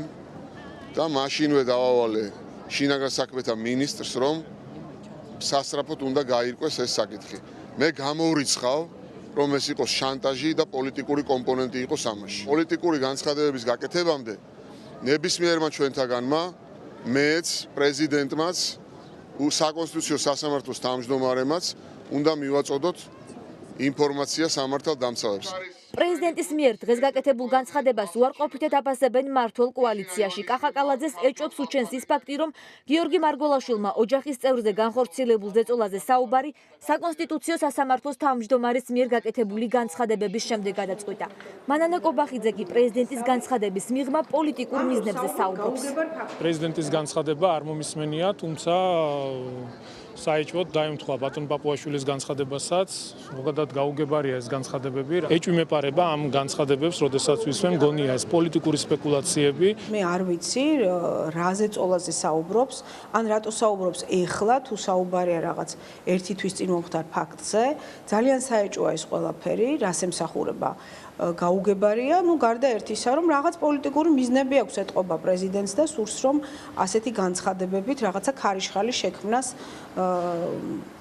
და მაშინვე დავავალე შინაგან საქმეთა მინისტრს, რომ სასწრაფოდ უნდა გაირკვეს ეს საკითხი. მე გამოვრიცხავ, რომ ეს იყოს შანტაჟი და პოლიტიკური კომპონენტი იყოს ამაში. პოლიტიკური განცხადებების გაკეთებამდე ნებისმიერმა ჩვენთაგანმა, მეც, პრეზიდენტმაც, საკონსტიტუციო სასამართლოს თავმჯდომარემაც უნდა მივაწოდოთ ინფორმაცია სამართალდამცავებს. პრეზიდენტის მიერ დღეს გაკეთებულ განცხადებას უარყოფითად აფასებენ მმართველ კოალიციაში. კახაკალაძეს ეჭვებს უჩენს ის ფაქტი, რომ გიორგი მარგველაშვილმა ოჯახის წევრზე განხორციელებულ ზეწოლაზე საუბარი საკონსტიტუციო სასამართლოს თავმჯდომარის მიერ გაკეთებული განცხადებების შემდეგ გადაწყვიტა. მანანა კობახიძე კი პრეზიდენტის განცხადების მიღმა პოლიტიკურ მიზნებზე საუბრობს. პრეზიდენტის განცხადება არ მომისმენია, თუმცა საეჭვოდ დაემთხვა ბატონ პაპუაშვილის განცხადებასაც, ზოგადად გაუგებარია ეს განცხადებები. ეჭვი მეპარება ამ განცხადებებს, როდესაც ვისმენ, მგონია ეს პოლიტიკური სპეკულაციები. მე არ ვიცი, რა ზეწოლაზე საუბრობს, ან რატო საუბრობს ეხლა, თუ საუბარია რაღაც ერთი თვის წინ მომხდარ ფაქტზე. ძალიან საეჭვოა ეს ყველაფერი, რას ემსახურება. გაუგებარია, გარდა ერთისა, რომ რაღაც პოლიტიკური მიზნები აქვს ეთყობა პრეზიდენტს და სურს, რომ ასეთი განცხადებებით რაღაცა ქარიშხალი შექმნას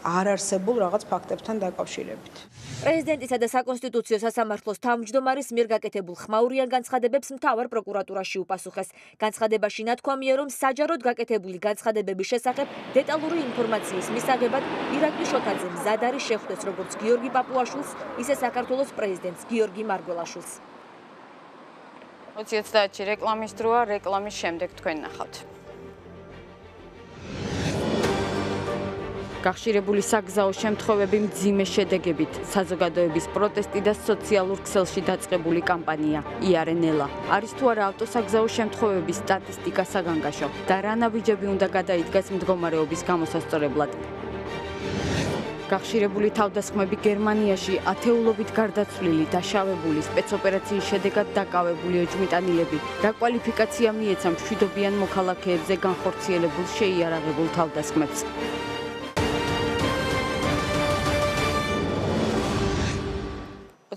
არ არსებულ რაღაც ფაქტებთან დაკავშირებით. პრეზიდენტისა და საკონსტიტუციო სასამართლოს თავმჯდომარის მიერ გაკეთებულ ხმაურიან განცხადებებს მთავარ პროკურატურაში უპასუხეს. განცხადებაში ნათქვამია, რომ საჯაროდ გაკეთებული განცხადებების შესახებ დეტალური ინფორმაციის მისაღებად ირაკლი შოთაძე მზად არის შეხვდეს როგორც გიორგი პაპუაშვილს, ისე საქართველოს პრეზიდენტს გიორგი მარგველაშვილს. 20:30-ში რეკლამის დროა, რეკლამის შემდეგ თქვენ ნახავთ. გახშირებული საგზაო შემთხვევები მძიმე შედეგებით, საზოგადოების პროტესტი და სოციალურ ქსელში დაწყებული კამპანია იარენელა. არის თუ არა ავტოსაგზაო შემთხვევების სტატისტიკა საგანგაშო და რა ნაბიჯები უნდა გადაიდგას მდგომარეობის გამოსასწორებლად. გახშირებული თავდასხმები გერმანიაში, ათეულობით გარდაცვლილი, დაშავებული, სპეცოპერაციის შედეგად დაკავებული ოჯმიტანილები. რა კვალიფიკაცია მიეცა მშვიდობიან მოქალაქეებზე განხორციელებულ შეიარაღებულ თავდასხმებს.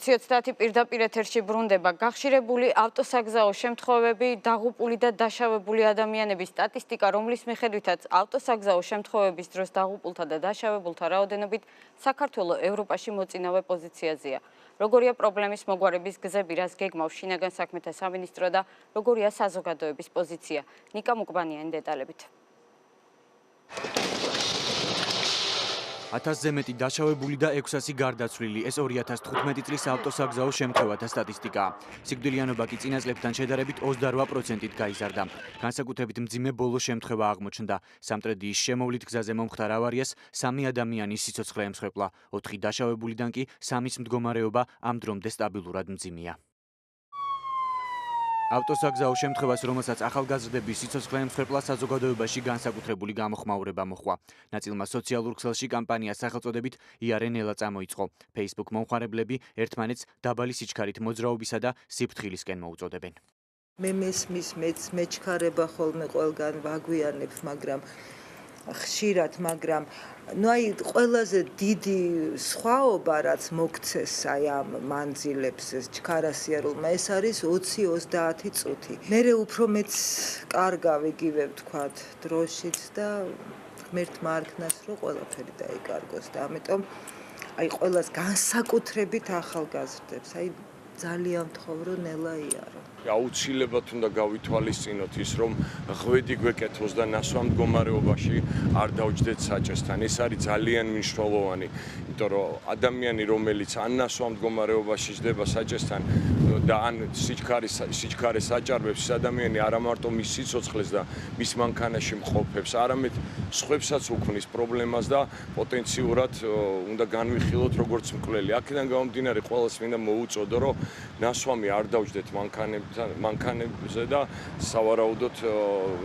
20:30 პირდაპირ ეთერში ბრუნდება. გახშირებული ავტოსაგზაო შემთხვევები, დაღუპული და დაშავებული ადამიანების სტატისტიკა, რომლის მიხედვითაც ავტოსაგზაო შემთხვევების დროს დაღუპულთა და დაშავებულთა რაოდენობით საქართველო ევროპაში მოწინავე პოზიციაზეა. როგორია პრობლემის მოგვარების გზები, რას გეგმავს შინაგან საქმეთა სამინისტრო და როგორია საზოგადოების პოზიცია. ნიკა მუკბანიანი დეტალებით. 1000-ზე მეტი დაშავებული და 600 გარდაცვლილი. ეს 2015 წლის ავტოსაგზაო შემთხვევათა სტატისტიკაა. სიკვდილიანობა კი წინა წლებთან შედარებით 28%-ით გაიზარდა. განსაკუთრებით მძიმე ბოლო შემთხვევა აღმოჩნდა. სამტრედიის შემოვლით გზაზე მომხდარ ავარიას 3 ადამიანის სიცოცხლე ემსხვერპლა. 4 დაშავებულიდან კი 3-ის მდგომარეობა ამ დრომდე სტაბილურად მძიმეა. ავტოსაგზაო შემთხვევას, რომელსაც ახალგაზრდების სიცოცხლე ემსხვერპლა, საზოგადოებაში განსაკუთრებული გამოხმაურება მოჰყვა. ნაწილმა სოციალურ ქსელში კამპანია სახელწოდებით იარენელა წამოიწყო. Facebook მომხმარებლები ერთმანეთს დაბალი სიჩქარით მოძრაობისა და სიფრთხილისკენ მოუწოდებენ. მე მესმის მეჩქარება ხოლმე ყველგან ვაგვიანებ, მაგრამ ხშირად, მაგრამ ყველაზე დიდი სხვაობა, რაც მოგცეს ამ მანძილებს ჩქარასიარულმა, ეს არის 20-30 წუთი. მერე უფრო მეც კარგავ იგივე ვთქვათ, დროშიც და ღმერთმა არქნას, რომ ყველაფერი დაიკარგოს და ამიტომ ყველას განსაკუთრებით ახალგაზრდებს, ძალიან ვთხოვ, რომ ნელა იარო. აუცილებლად უნდა გავითვალისწინოთ ის, რომ ღვედი გვეკეთოს და ნასვა მდგომარეობაში არ დავჯდეთ საჭესთან. ეს არის ძალიან მნიშვნელოვანი, იმიტომ რომ ადამიანი, რომელიც ან ნასვა მდგომარეობაში ჯდება საჭესთან, და ან სიჩქარეს აჭარბებს ის ადამიანი არა მარტო მის სიცოცხლეს და მის მანქანაში მყოფებს, არამედ სხვებსაც უქმნის პრობლემას და პოტენციურად უნდა განვიხილოთ როგორც მკვლელი. აქედან გამომდინარე ყველას მინდა მოუწოდო, რომ ნასვამი არ დავჯდეთ მანქანებზე და სავარაუდოდ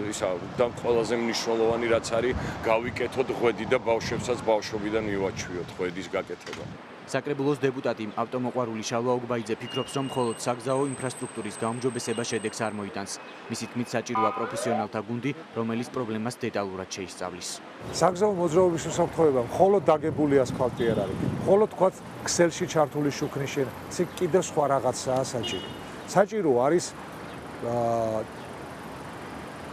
ისა და ყველაზე მნიშვნელოვანი რაც არის გავიკეთოთ ღვედი და ბავშვებსაც ბავშვობიდან მივაჩვიოთ ღვედის გაკეთება. საკრებულოს დეპუტატი ავტომოყვარული შალვა ოგბაიძე ფიქრობს, რომ მხოლოდ საგზაო ინფრასტრუქტურის გაუმჯობესება შედეგს არ მოიტანს. მისი თქმით, საჭიროა პროფესიონალთა გუნდი, რომელიც პრობლემას დეტალურად შეისწავლის. საგზაო მოძრაობის უსაფრთხოება მხოლოდ დაგებული ასფალტი არ არის. მხოლოდ თქვა ქსელში ჩართული შუქნის შენ, კიდევ სხვა რაღაცაა საჭირო. საჭირო არის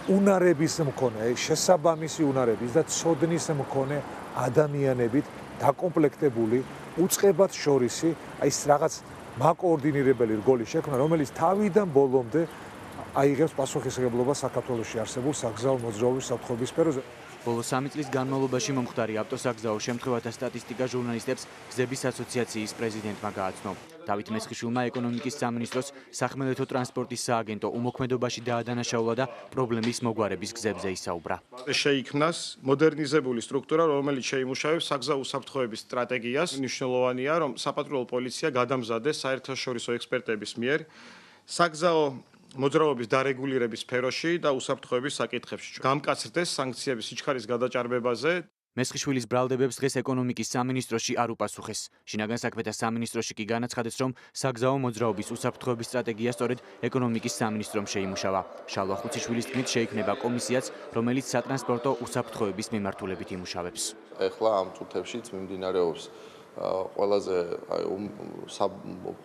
უნარების მქონე, შესაბამისი უნარების და ცოდნის მქონე ადამიანებით დაკომპლექტებული უწყებად შორისი, აი ეს რაღაც მაკოორდინირებელი რგოლი შექმნა, რომელიც თავიდან ბოლომდე აიღებს პასუხისმგებლობას საქართველოში არსებულ საგზაო მოძრაობის საფრთხობის სფეროზე. ბოლო 3 წლის განმავლობაში მომხდარი ავტოსაგზაო შემთხვევათა სტატისტიკა ჟურნალისტებს გზების ასოციაციის პრეზიდენტმა გააცნო. დავით მესხიშვილმა ეკონომიკის სამინისტროს სახმელეთო ტრანსპორტის სააგენტო უმოქმედობაში დაადანაშაულა და პრობლემის მოგვარების გზებზე ისაუბრა. შეიქმნას მოდერნიზებული სტრუქტურა, რომელიც შეიმუშავებს საგზაო უსაფრთხოების სტრატეგიას. მნიშვნელოვანია, რომ საპატრულო პოლიცია გადამზადეს საერთაშორისო ექსპერტების მიერ საგზაო მოძრაობის დარეგულირების სფეროში და უსაფრთხოების საკითხებში. გამკაცრდეს სანქციების სიჩქარის გადაჭარბებაზე. მესხიშვილის ბრალდებებს დღეს ეკონომიკის სამინისტროში არ უპასუხეს. შინაგან საქმეთა სამინისტროში კი განაცხადეს, რომ საგზაო მოძრაობის უსაფრთხოების სტრატეგია სწორედ ეკონომიკის სამინისტრომ შეიმუშავა. შალვა ხუციშვილის თქმით, შეიქმნება კომისიაც, რომელიც სატრანსპორტო უსაფრთხოების მიმართულებით იმუშავებს. ეხლა ამ წუთებშიც მიმდინარეობს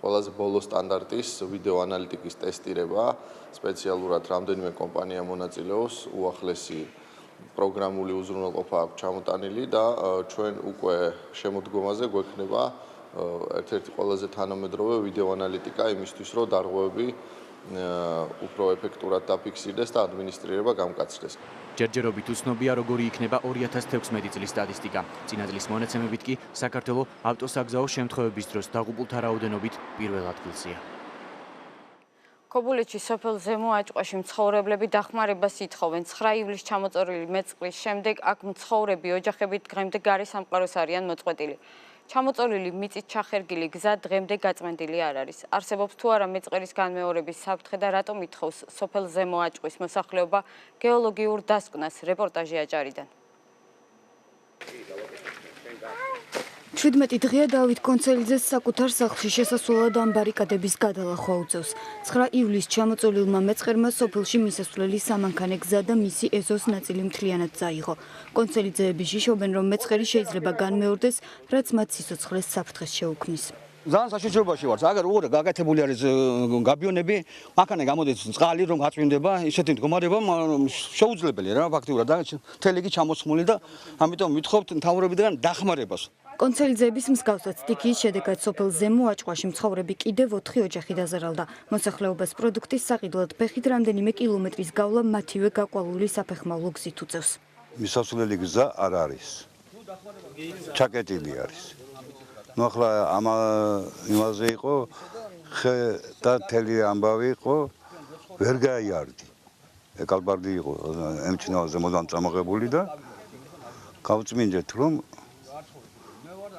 ყველაზე ბოლო სტანდარტის ვიდეო ანალიტიკის ტესტირება. სპეციალურად რამდენიმე კომპანია მონაწილეობს, უახლესი პროგრამული უზრუნველყოფა აქვს ჩამოტანილი და ჩვენ უკვე შემოდგომაზე გვექნება ერთ-ერთი ყველაზე თანამედროვე ვიდეო ანალიტიკა იმისთვის, რომ დარღვევები უფრო ეფექტურად დაფიქსირდეს და ადმინისტრირება გამკაცრდეს. ჯერჯერობით უცნობია, როგორი იქნება 2016 წლის სტატისტიკა. წინა წლის მონაცემებით კი საქართველო ავტოსაგზაო შემთხვევების დროს დაღუპულთა რაოდენობით პირველ ადგილზეა. ქობულეთში სოფელ ზემო აჭყვაში მცხოვრებლები დახმარებას ითხოვენ. 9 ივლისს ჩამოწორილი მეწყრის შემდეგ აქ მცხოვრები ოჯახებით დღემდე გარე სამყაროს არიან მოწყვეტილი. ჩამოწოლილი მიწით ჩახერგილი გზა დღემდე გაწმენდილი არ არის. არსებობს თუ არა მეწყერის განმეორების საფრთხე და რატომ ითხოვს სოფელ ზემო აჭყვის მოსახლეობა გეოლოგიურ დასკვნას. რეპორტაჟი აჭარიდან. 17 დღეა დავით კონცელიძეს საკუთარ სახლში შესასვლელად ამ ბარიკადების გადალახვა უწევს. 9 ივლისს ჩამოწოლილმა მეწყერმა სოფელში მისასვლელი სამანქანე გზა და მისი ეზოს ნაწილი მთლიანად წაიღო. კონცელიძეები შიშობენ, რომ მეწყერი შეიძლება განმეორდეს, რაც მათ სიცოცხლეს საფრთხეს შეუქმნის. ძალიან საშიშრობაში ვარ. აგერ უყურე გაკეთებული არის გაბიონები, მანქანა გამოდის წყალი რომ გაწვიმდება, ისეთი მდგომარეობა შეუძლებელია რა ფაქტიურად და მთელი იგი ჩამოსხმული და ამიტომ ვითხოვთ მთავრობიდან დახმარებას. კონცელიძეების მსგავსად სტიქიის შედეგად სოფელ ზემო აჭყვაში მცხოვრები კიდევ 4 ოჯახი დაზარალდა. მოსახლეობას პროდუქტის საყიდლად ფეხით რამდენიმე კილომეტრის გავლა მათივე გაყვალული საფეხმავლო გზით უწევს. მისასვლელი გზა არ არის. ჩაკეტილი არის. ნუ ახლა იმაზე იყო ხე და თელი ამბავი იყო ვერ გაიარდი. ეკალბარდი იყო ემჩნევა ზემოდან წამოღებული და გავწმინდეთ რომ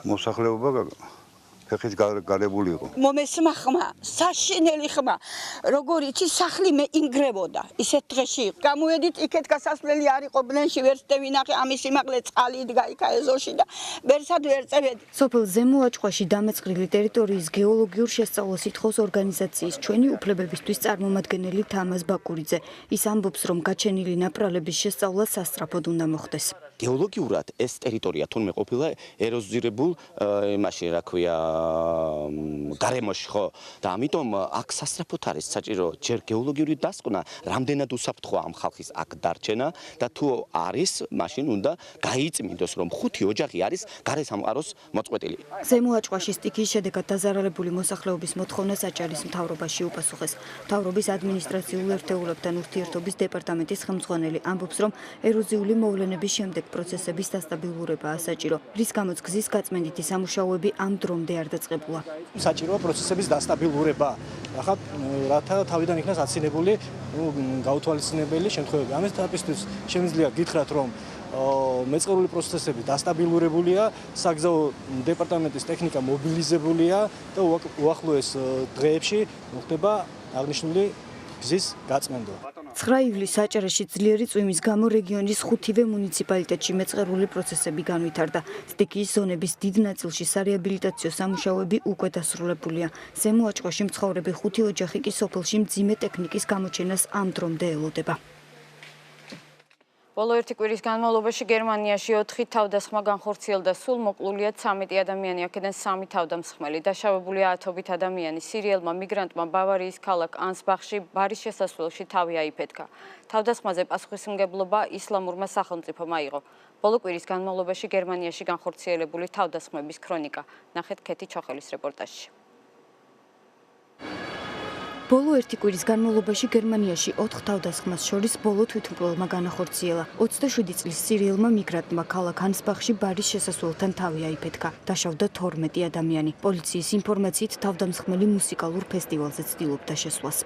მოსახლეობა ფეხით გარებული იყო. მომესმა ხმა, საშინელი ხმა, როგორ იცი სახლი მე ინგრებოდა. ისეთ დღეში გამოვედით, იქეთ გასასვლელი არ იყო ბლენში, ვერც დევინახე ამის სიმაღლე წყალი იდგა იქა ეზოში და ვერსად ვერ წევედი. სოფელ ზემო აჭყვაში დამეწყრილი ტერიტორიის გეოლოგიურ შესწავლას ითხოვს ორგანიზაციის ჩვენი უფლებებისთვის წარმომადგენელი თამაზ ბაკურიძე. ის ამბობს, რომ გაჩენილი ნაპრალების შესწავლა სასწრაფოდ უნდა მოხდეს. გეოლოგიურად ეს ტერიტორია თუნმე ყოფილა ეროზირებულ იმაში რა ქვია გარემოში ხო და ამიტომ აქ სასწრაფოდ არის საჭირო ჯერ გეოლოგიური დასკვნა რამდენად უსაფრთხოა ამ ხალხის აქ დარჩენა და თუ არის მაშინ უნდა გაიწმინდოს რომ 5 ოჯახი არის გარე სამყაროს მოწყვეტილი. ზემო აჭყვაში სტიქიის შედეგად დაზარალებული მოსახლეობის მოთხოვნას აჭარის მთავრობაში უპასუხეს. მთავრობის ადმინისტრაციულ ერთეულებთან ურთიერთობის დეპარტამენტის ხელმძღვანელი ამბობს, რომ ეროზიული მოვლენების შემდეგ პროცესების დასტაბილურებაა საჭირო, რის გამოც გზის გაწმენდითი სამუშაოები ამ დრომდე არ დაწყებულა. საჭიროა პროცესების დასტაბილურება. ახლა რათა თავიდან იქნას აცინებული გაუთვალისწინებელი შემთხვევები. ამის თაფისთვის შემიძლია გითხრათ, რომ მეწყერული პროცესები დასტაბილურებულია, საგზაო დეპარტამენტის ტექნიკა მობილიზებულია და უახლოეს დღეებში მოხდება აღნიშნული გზის გაწმენდვა. 9 ივლისს საჭარეში ძლიერი წვიმის გამო რეგიონის 5-ვე მუნიციპალიტეტში მეწყერული პროცესები განვითარდა. სტიქიის ზონების დიდ ნაწილში სარეაბილიტაციო სამუშაოები უკვე დასრულებულია. ზემო აჭყვაში მცხოვრები 5 ოჯახი კი სოფელში მძიმე ტექნიკის გამოჩენას ამ დრომდე ელოდება. ბოლო ერთი კვირის განმავლობაში გერმანიაში 4 თავდასხმა განხორციელდა, სულ მოკლულია 13 ადამიანი, აქედან 3 თავდამსხმელი. დაშავებულია ათობით ადამიანი. სირიელმა მიგრანტმა ბავარიის ქალაქ ანსბახში ბარის შესასვლელში თავი აიფეთქა. თავდასხმაზე პასუხისმგებლობა ისლამურმა სახელმწიფომ აიღო. ბოლო კვირის განმავლობაში გერმანიაში განხორციელებული თავდასხმების ქრონიკა. ნახეთ ქეთი ჩოხელის რეპორტაჟში. ბოლო ერთი კვირის განმავლობაში გერმანიაში 4 თავდასხმას შორის ბოლო თვითმკვლელმა განახორციელა. 27 წლის სირიელმა მიგრანტმა ქალაქ ანსბახში ბარის შესასვლელთან თავი აიფეთქა. დაშავდა 12 ადამიანი. პოლიციის ინფორმაციით თავდამსხმელი მუსიკალურ ფესტივალზე ცდილობდა შესვლას.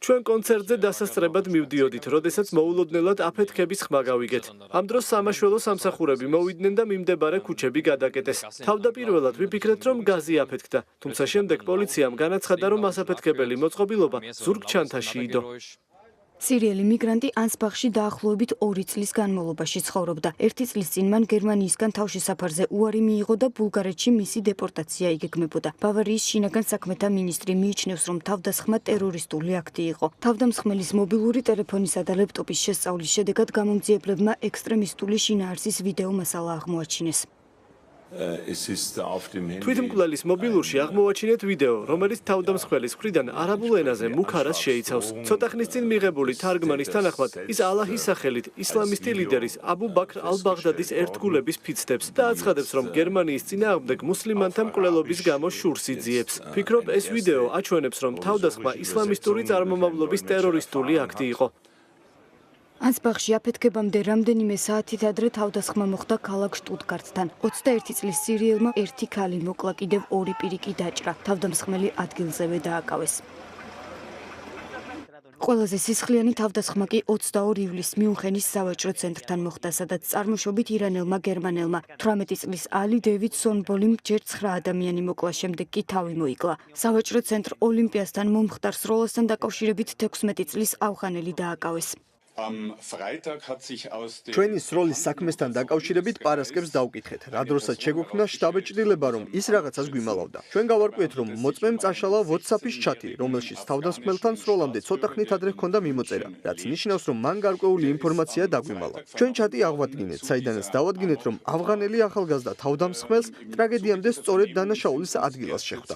ჩვენ კონცერტზე დასასწრებად მივდიოდით, როდესაც მოულოდნელად აფეთქების ხმა გავიგეთ. ამ დროს სამაშველო სამსახურები მოვიდნენ და მიმდებარე ქუჩები გადაკეტეს. თავდაპირველად ვიფიქრეთ, რომ გაზი აფეთქდა, თუმცა შემდეგ პოლიციამ განაცხადა, რომ ასაფეთქებელი მოწყობილობა ზურგ ჩანთაში იდო. სირიელი მიგრანტი ანსბახში დაახლოებით 2 წლის განმავლობაში ცხოვრობდა. 1 წლის წინ მან გერმანიისგან თავშესაფარზე უარი მიიღო და ბულგარეთში მისი დეპორტაცია იგეგმებოდა. ბავარიის შინაგან საქმეთა მინისტრი მიიჩნევს, რომ თავდასხმა ტერორისტული აქტი იყო. თავდამსხმელის მობილური ტელეფონისა და ლეპტოპის შესწავლის შედეგად გამომძიებლებმა ექსტრემისტული შინაარსის ვიდეო მასალა აღმოაჩინეს. თვითმკვლელის მობილურში აღმოაჩინეთ ვიდეო, რომელიც თავდამსხმელის მხრიდან არაბულ ენაზე მუქარას შეიცავს. ცოტა ხნის წინ მიღებული თარგმანის თანახმად, ის ალაჰის სახელით ისლამისტი ლიდერის აბუ ბაქრ ალ-ბაღდადის ერთგულების ფიცდებს და აცხადებს, რომ გერმანიის წინააღმდეგ მუსლიმანთა მკვლელობის გამო შურს იძიებს. ფიქრობ, ეს ვიდეო აჩვენებს, რომ თავდასხმა ისლამისტური წარმომავლობის ტერორისტული აქტი იყო. ანსბახში აფეთქებამდე რამდენიმე საათით ადრე თავდასხმა მოხდა ქალაქ შტუტგარტთან. 21 წლის სირიელმა ერთი ქალი მოკლა, კიდევ 2 პირი კი დაჭრა. თავდამსხმელი ადგილზევე დააკავეს. ყველაზე სისხლიანი თავდასხმა კი 22 ივლისს მიუნხენის სავაჭრო ცენტრთან მოხდა, სადაც წარმოშობით ირანელმა გერმანელმა 18 წლის ალი დევიდ სონბოლიმ ჯერ 9 ადამიანი მოკლა, შემდეგ კი თავი მოიკლა. სავაჭრო ცენტრ ოლიმპიასთან მომხდარ სროლასთან დაკავშირებით 16 წლის ავღანელი დააკავეს. ჩვენი სროლის საქმესთან დაკავშირებით პარასკევს დავკითხეთ, რა დროსაც შეგვექმნა შტაბ-ჭრილება, რომ ის რაღაცას გვიმალავდა. ჩვენ გავარკვიეთ, რომ მოწმემ წაშალა WhatsApp-ის ჩატი, რომელშიც თავდამსხმელთან სროლამდე ცოტა ხნით ადრე ჰქონდა მიმოწერა, რაც ნიშნავს, რომ მან გარკვეული ინფორმაცია დაგვიმალა. ჩვენ ჩატი აღვადგინეთ, საიდანაც დავადგინეთ, რომ ავღანელი ახალგაზრდა თავდამსხმელს ტრაგედიამდე სწორედ დანაშაულის ადგილას შეხვდა.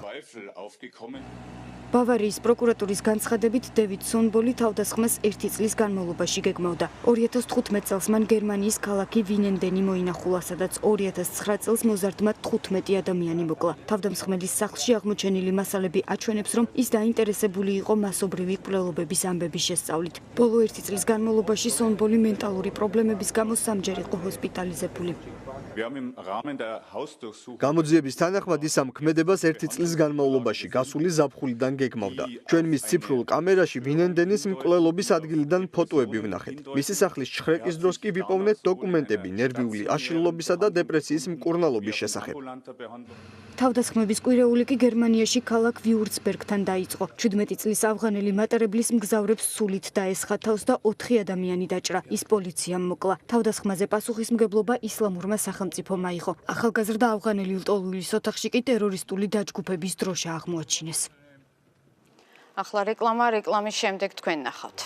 ბავარიის პროკურატურის განცხადებით, დევიდ სონბოლი თავდასხმას 1 წლის განმავლობაში გეგმავდა. 2015 წელს მან გერმანიის ქალაქი ვინენდენი მოინახულა, სადაც 2009 წელს მოზარდმა 15 ადამიანი მოკლა. თავდამსხმელის სახლში აღმოჩენილი მასალები აჩვენებს, რომ ის დაინტერესებული იყო მასობრივი მკვლელობების ამბების შესწავლით. ბოლო 1 წლის განმავლობაში სონბოლი მენტალური პრობლემების გამო 3-ჯერ იყო ჰოსპიტალიზებული. გამოძიების თანახმად ის ამ ქმედებას 1 წლის განმავლობაში გასული ზაფხულიდან გეგმავდა. ჩვენ მის ციფრულ კამერაში ვინენდენის მკვლელობის ადგილიდან ფოტოები ვნახეთ. მისი სახლის ჩხრეკის დროს კი ვიპოვნეთ დოკუმენტები ნერვიული აშლილობისა და დეპრესიის მკურნალობის შესახებ. თავდასხმების კვირეული კი გერმანიაში ქალაქ ვიურცბერგთან დაიწყო. 17 წლის ავღანელი მატარებლის მგზავრებს სულით დაესხა თავს და 4 ადამიანი დაჭრა. ის პოლიციამ მოკლა. თავდასხმაზე პასუხისმგებლობა ისლამურმა სახელმწიფომ აიღო. ახალგაზრდა ავღანელი ლტოლვილის ოთახში კი ტერორისტული დაჯგუფების დროშა აღმოაჩინეს. ახლა რეკლამა, რეკლამის შემდეგ თქვენ ნახავთ.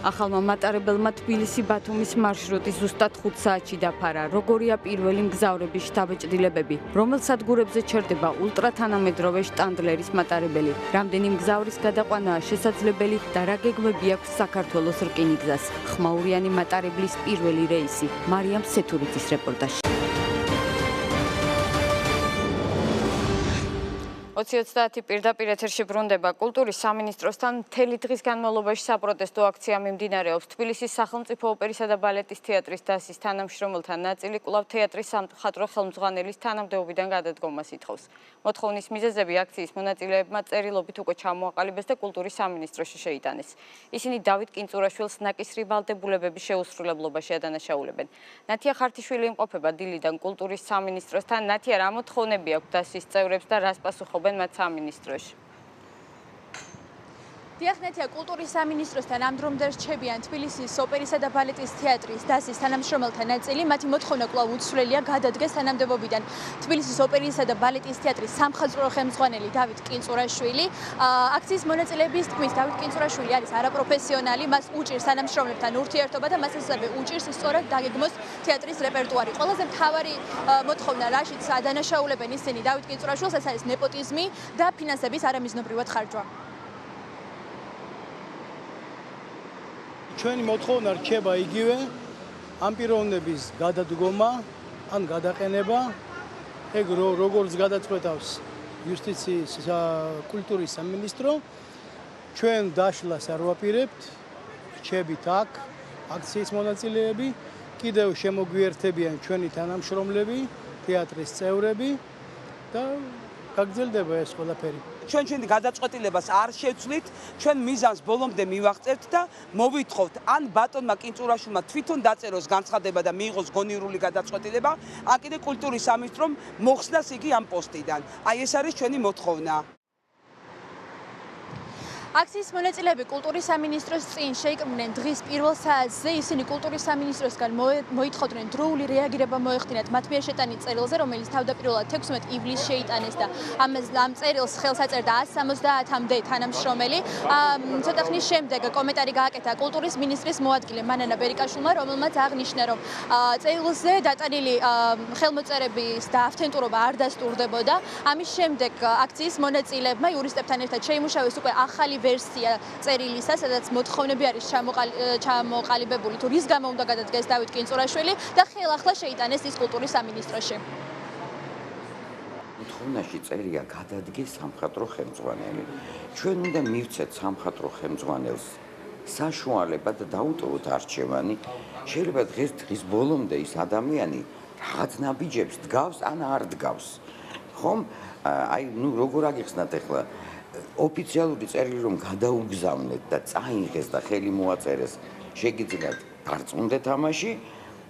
ახალმა მატარებელმა თბილისი-ბათუმის მარშრუტი ზუსტად 5 საათში დაფარა. როგორია პირველი მგზავრების შთაბეჭდილებები? რომელ სადგურებზე ჩერდება ულტრათანამედროვე შტანდლერის მატარებელი? რამდენი მგზავრის გადაყვანაა შესაძლებელი და რა გეგმები აქვს საქართველოს რკინიგზას? ხმაურიანი მატარებლის პირველი რეისი. მარიამ სეთურიძის რეპორტაჟი. 20:30 პირდაპირ ეთერში ბრუნდება კულტურის სამინისტროსთან მთელი დღის განმავლობაში საპროტესტო აქცია მიმდინარეობს. თბილისის სახელმწიფო ოპერისა და ბალეტის თეატრის დასის თანამშრომელთა ნაწილი კვლავ თეატრის სამხატვრო ხელმძღვანელის თანამდებობიდან გადადგომას ითხოვს. მოთხოვნის მიზეზები აქციის მონაწილეებმა წერილობით უკვე ჩამოაყალიბეს და კულტურის სამინისტროში შეიტანეს. ისინი დავით კინწურაშვილს ნაკისრი ვალდებულებების შეუსრულებლობაში ადანაშაულებენ. ნათია ხართიშვილი იმყოფება დილიდან კულტურის სამინისტროსთან. ნათია, რა მოთხოვნები აქვს დასის წევრებს და რას პასუხობენ მათ სამინისტროში? დიახნეთია კულტურის სამინისტროსთან ამ დრომდე რჩებიან თბილისის ოპერისა და ბალეტის თეატრის დასის თანამშრომელთა ნაწილი. მათი მოთხოვნა კვლავ უცვლელია გადადგეს თანამდებობიდან. თბილისის ოპერისა და ბალეტის თეატრის სამხატვრო ხელმძღვანელი დავით კინწურაშვილი. აქციის მონაწილეების თქმით, დავით კინწურაშვილი არის არაპროფესიონალი, მას უჭირს თანამშრომლებთან ურთიერთობა და მას ასევე უჭირს სწორად დაგეგმოს თეატრის რეპერტუარი. ყველაზე მთავარი მოთხოვნა, რაშიც ადანაშაულებენ ისინი დავით კინწურაშვილს, ეს არის ნეპოტიზმი და ფინანსების არამიზნობრივად ხარჯვა. ჩვენი მოთხოვნა რჩება იგივე, ამ პიროვნების გადადგომა ან გადაყენება, ეგ როგორც გადაწყვეტავს იუსტიციის კულტურის სამინისტრო, ჩვენ დაშლას არ ვაპირებთ, რჩებით აქ აქციის მონაწილეები, კიდევ შემოგვიერთებიან ჩვენი თანამშრომლები, თეატრის წევრები და გაგრძელდება ეს ყველაფერი. ჩვენი გადაწყვეტილებას არ შევცვლით, ჩვენ მიზანს ბოლომდე მივაღწევთ და მოვითხოვთ ან ბატონმა კინწურაშვილმა თვითონ დაწეროს განცხადება და მიიღოს გონივრული გადაწყვეტილება, ან კიდე კულტურის სამინისტრომ მოხსნას იგი ამ პოსტიდან. აი ეს არის ჩვენი მოთხოვნა. აქციის მონაწილეები კულტურის სამინისტროს წინ შეიკრიბნენ დღის პირველ საათზე. ისინი კულტურის სამინისტროსგან მოითხოვდნენ დროული რეაგირება მოეხდინათ მათ მიერ შეტანილ წერილზე, რომელიც თავდაპირველად 16 ივლისს შეიტანეს და ამ წერილს ხელს აწერდა 170-მდე თანამშრომელი. ცოტა ხნის შემდეგ კომენტარი გააკეთა კულტურის მინისტრის მოადგილე მანანა ბერიკაშვილმა, რომელმაც აღნიშნა, რომ წერილზე დატანილი ხელმოწერების და ავთენტურობა არ დასტურდებოდა. ამის შემდეგ აქციის მონაწილეებმა იურისტებთან ერთად შეიმუშავეს უკვე ახალი ვერსია წერილისა, სადაც მოთხოვნები არის ჩამოყალიბებული თუ რის გამო უნდა გადადგეს დავით კინწურაშვილი და ხელახლა შეიტანეს ის კულტურის სამინისტროში. მოთხოვნაში წერია გადადგეს სამხატვრო ხელმძღვანელი. ჩვენ უნდა მივცეთ სამხატვრო ხელმძღვანელს საშუალება და დაუტოვოთ არჩევანი. შეიძლება დღის ბოლომდე ის ადამიანი რაღაც ნაბიჯებს დგავს ან არ დგავს. ხომ? აი, როგორ აგიხსნათ ახლა ოფიციალური წერილი რომ გადაუგზავნეთ და წაიღეს და ხელი მოაწერეს, შეგიძლიათ დარწმუნდეთ ამაში.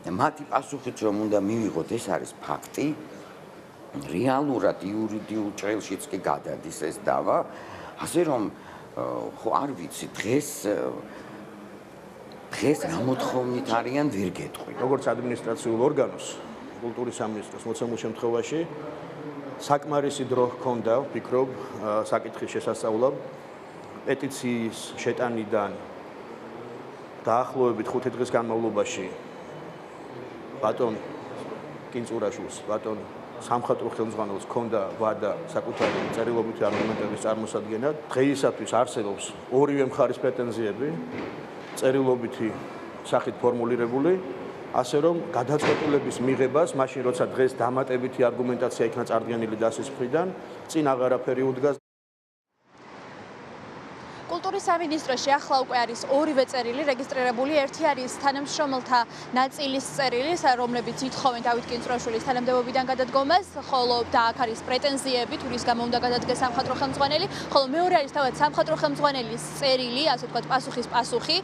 მათი პასუხით რომ უნდა მივიღოთ, ეს არის ფაქტი. რეალურად იურიდიულ ჭრილშიც კი გადადის ეს დავა. ასე რომ ხო არ ვიცი, დღეს რა მოთხოვნით არიან ვერ გეტყვი. როგორც ადმინისტრაციულ ორგანოს, კულტურის სამინისტროს მოცემულ შემთხვევაში საკმარისი დრო ჰქონდა, ვფიქრობ, საკითხის შესასწავლად. პეტიციის შეტანიდან დაახლოებით 5 დღის განმავლობაში ბატონ კინწურაშვილს, ბატონ სამხატვრო ხელმძღვანელს ჰქონდა ვადა საკუთარი წერილობითი არგუმენტების წარმოსადგენად. დღეისათვის არსებობს ორივე მხარის პრეტენზიები, წერილობითი სახით ფორმულირებული. ასე რომ გადაწყვეტილების მიღებას, მაშინ როცა დღეს დამატებითი არგუმენტაცია იქნა წარდგენილი დასის მხრიდან, წინ აღარაფერი უდგას. კულტურის სამინისტროში ახლა უკვე არის ორივე წერილი რეგისტრირებული. ერთი არის თანამშრომელთა ნაწილის წერილი, რომლებიც ითხოვენ დავით კინწურაშვილის თანამდებობიდან გადადგომას, ხოლო და აქ არის პრეტენზიები, თუ რის გამო უნდა გადადგეს სამხატვრო ხელმძღვანელი, ხოლო მეორე არის თავად სამხატვრო ხელმძღვანელის წერილი, ასე ვთქვათ, პასუხის პასუხი.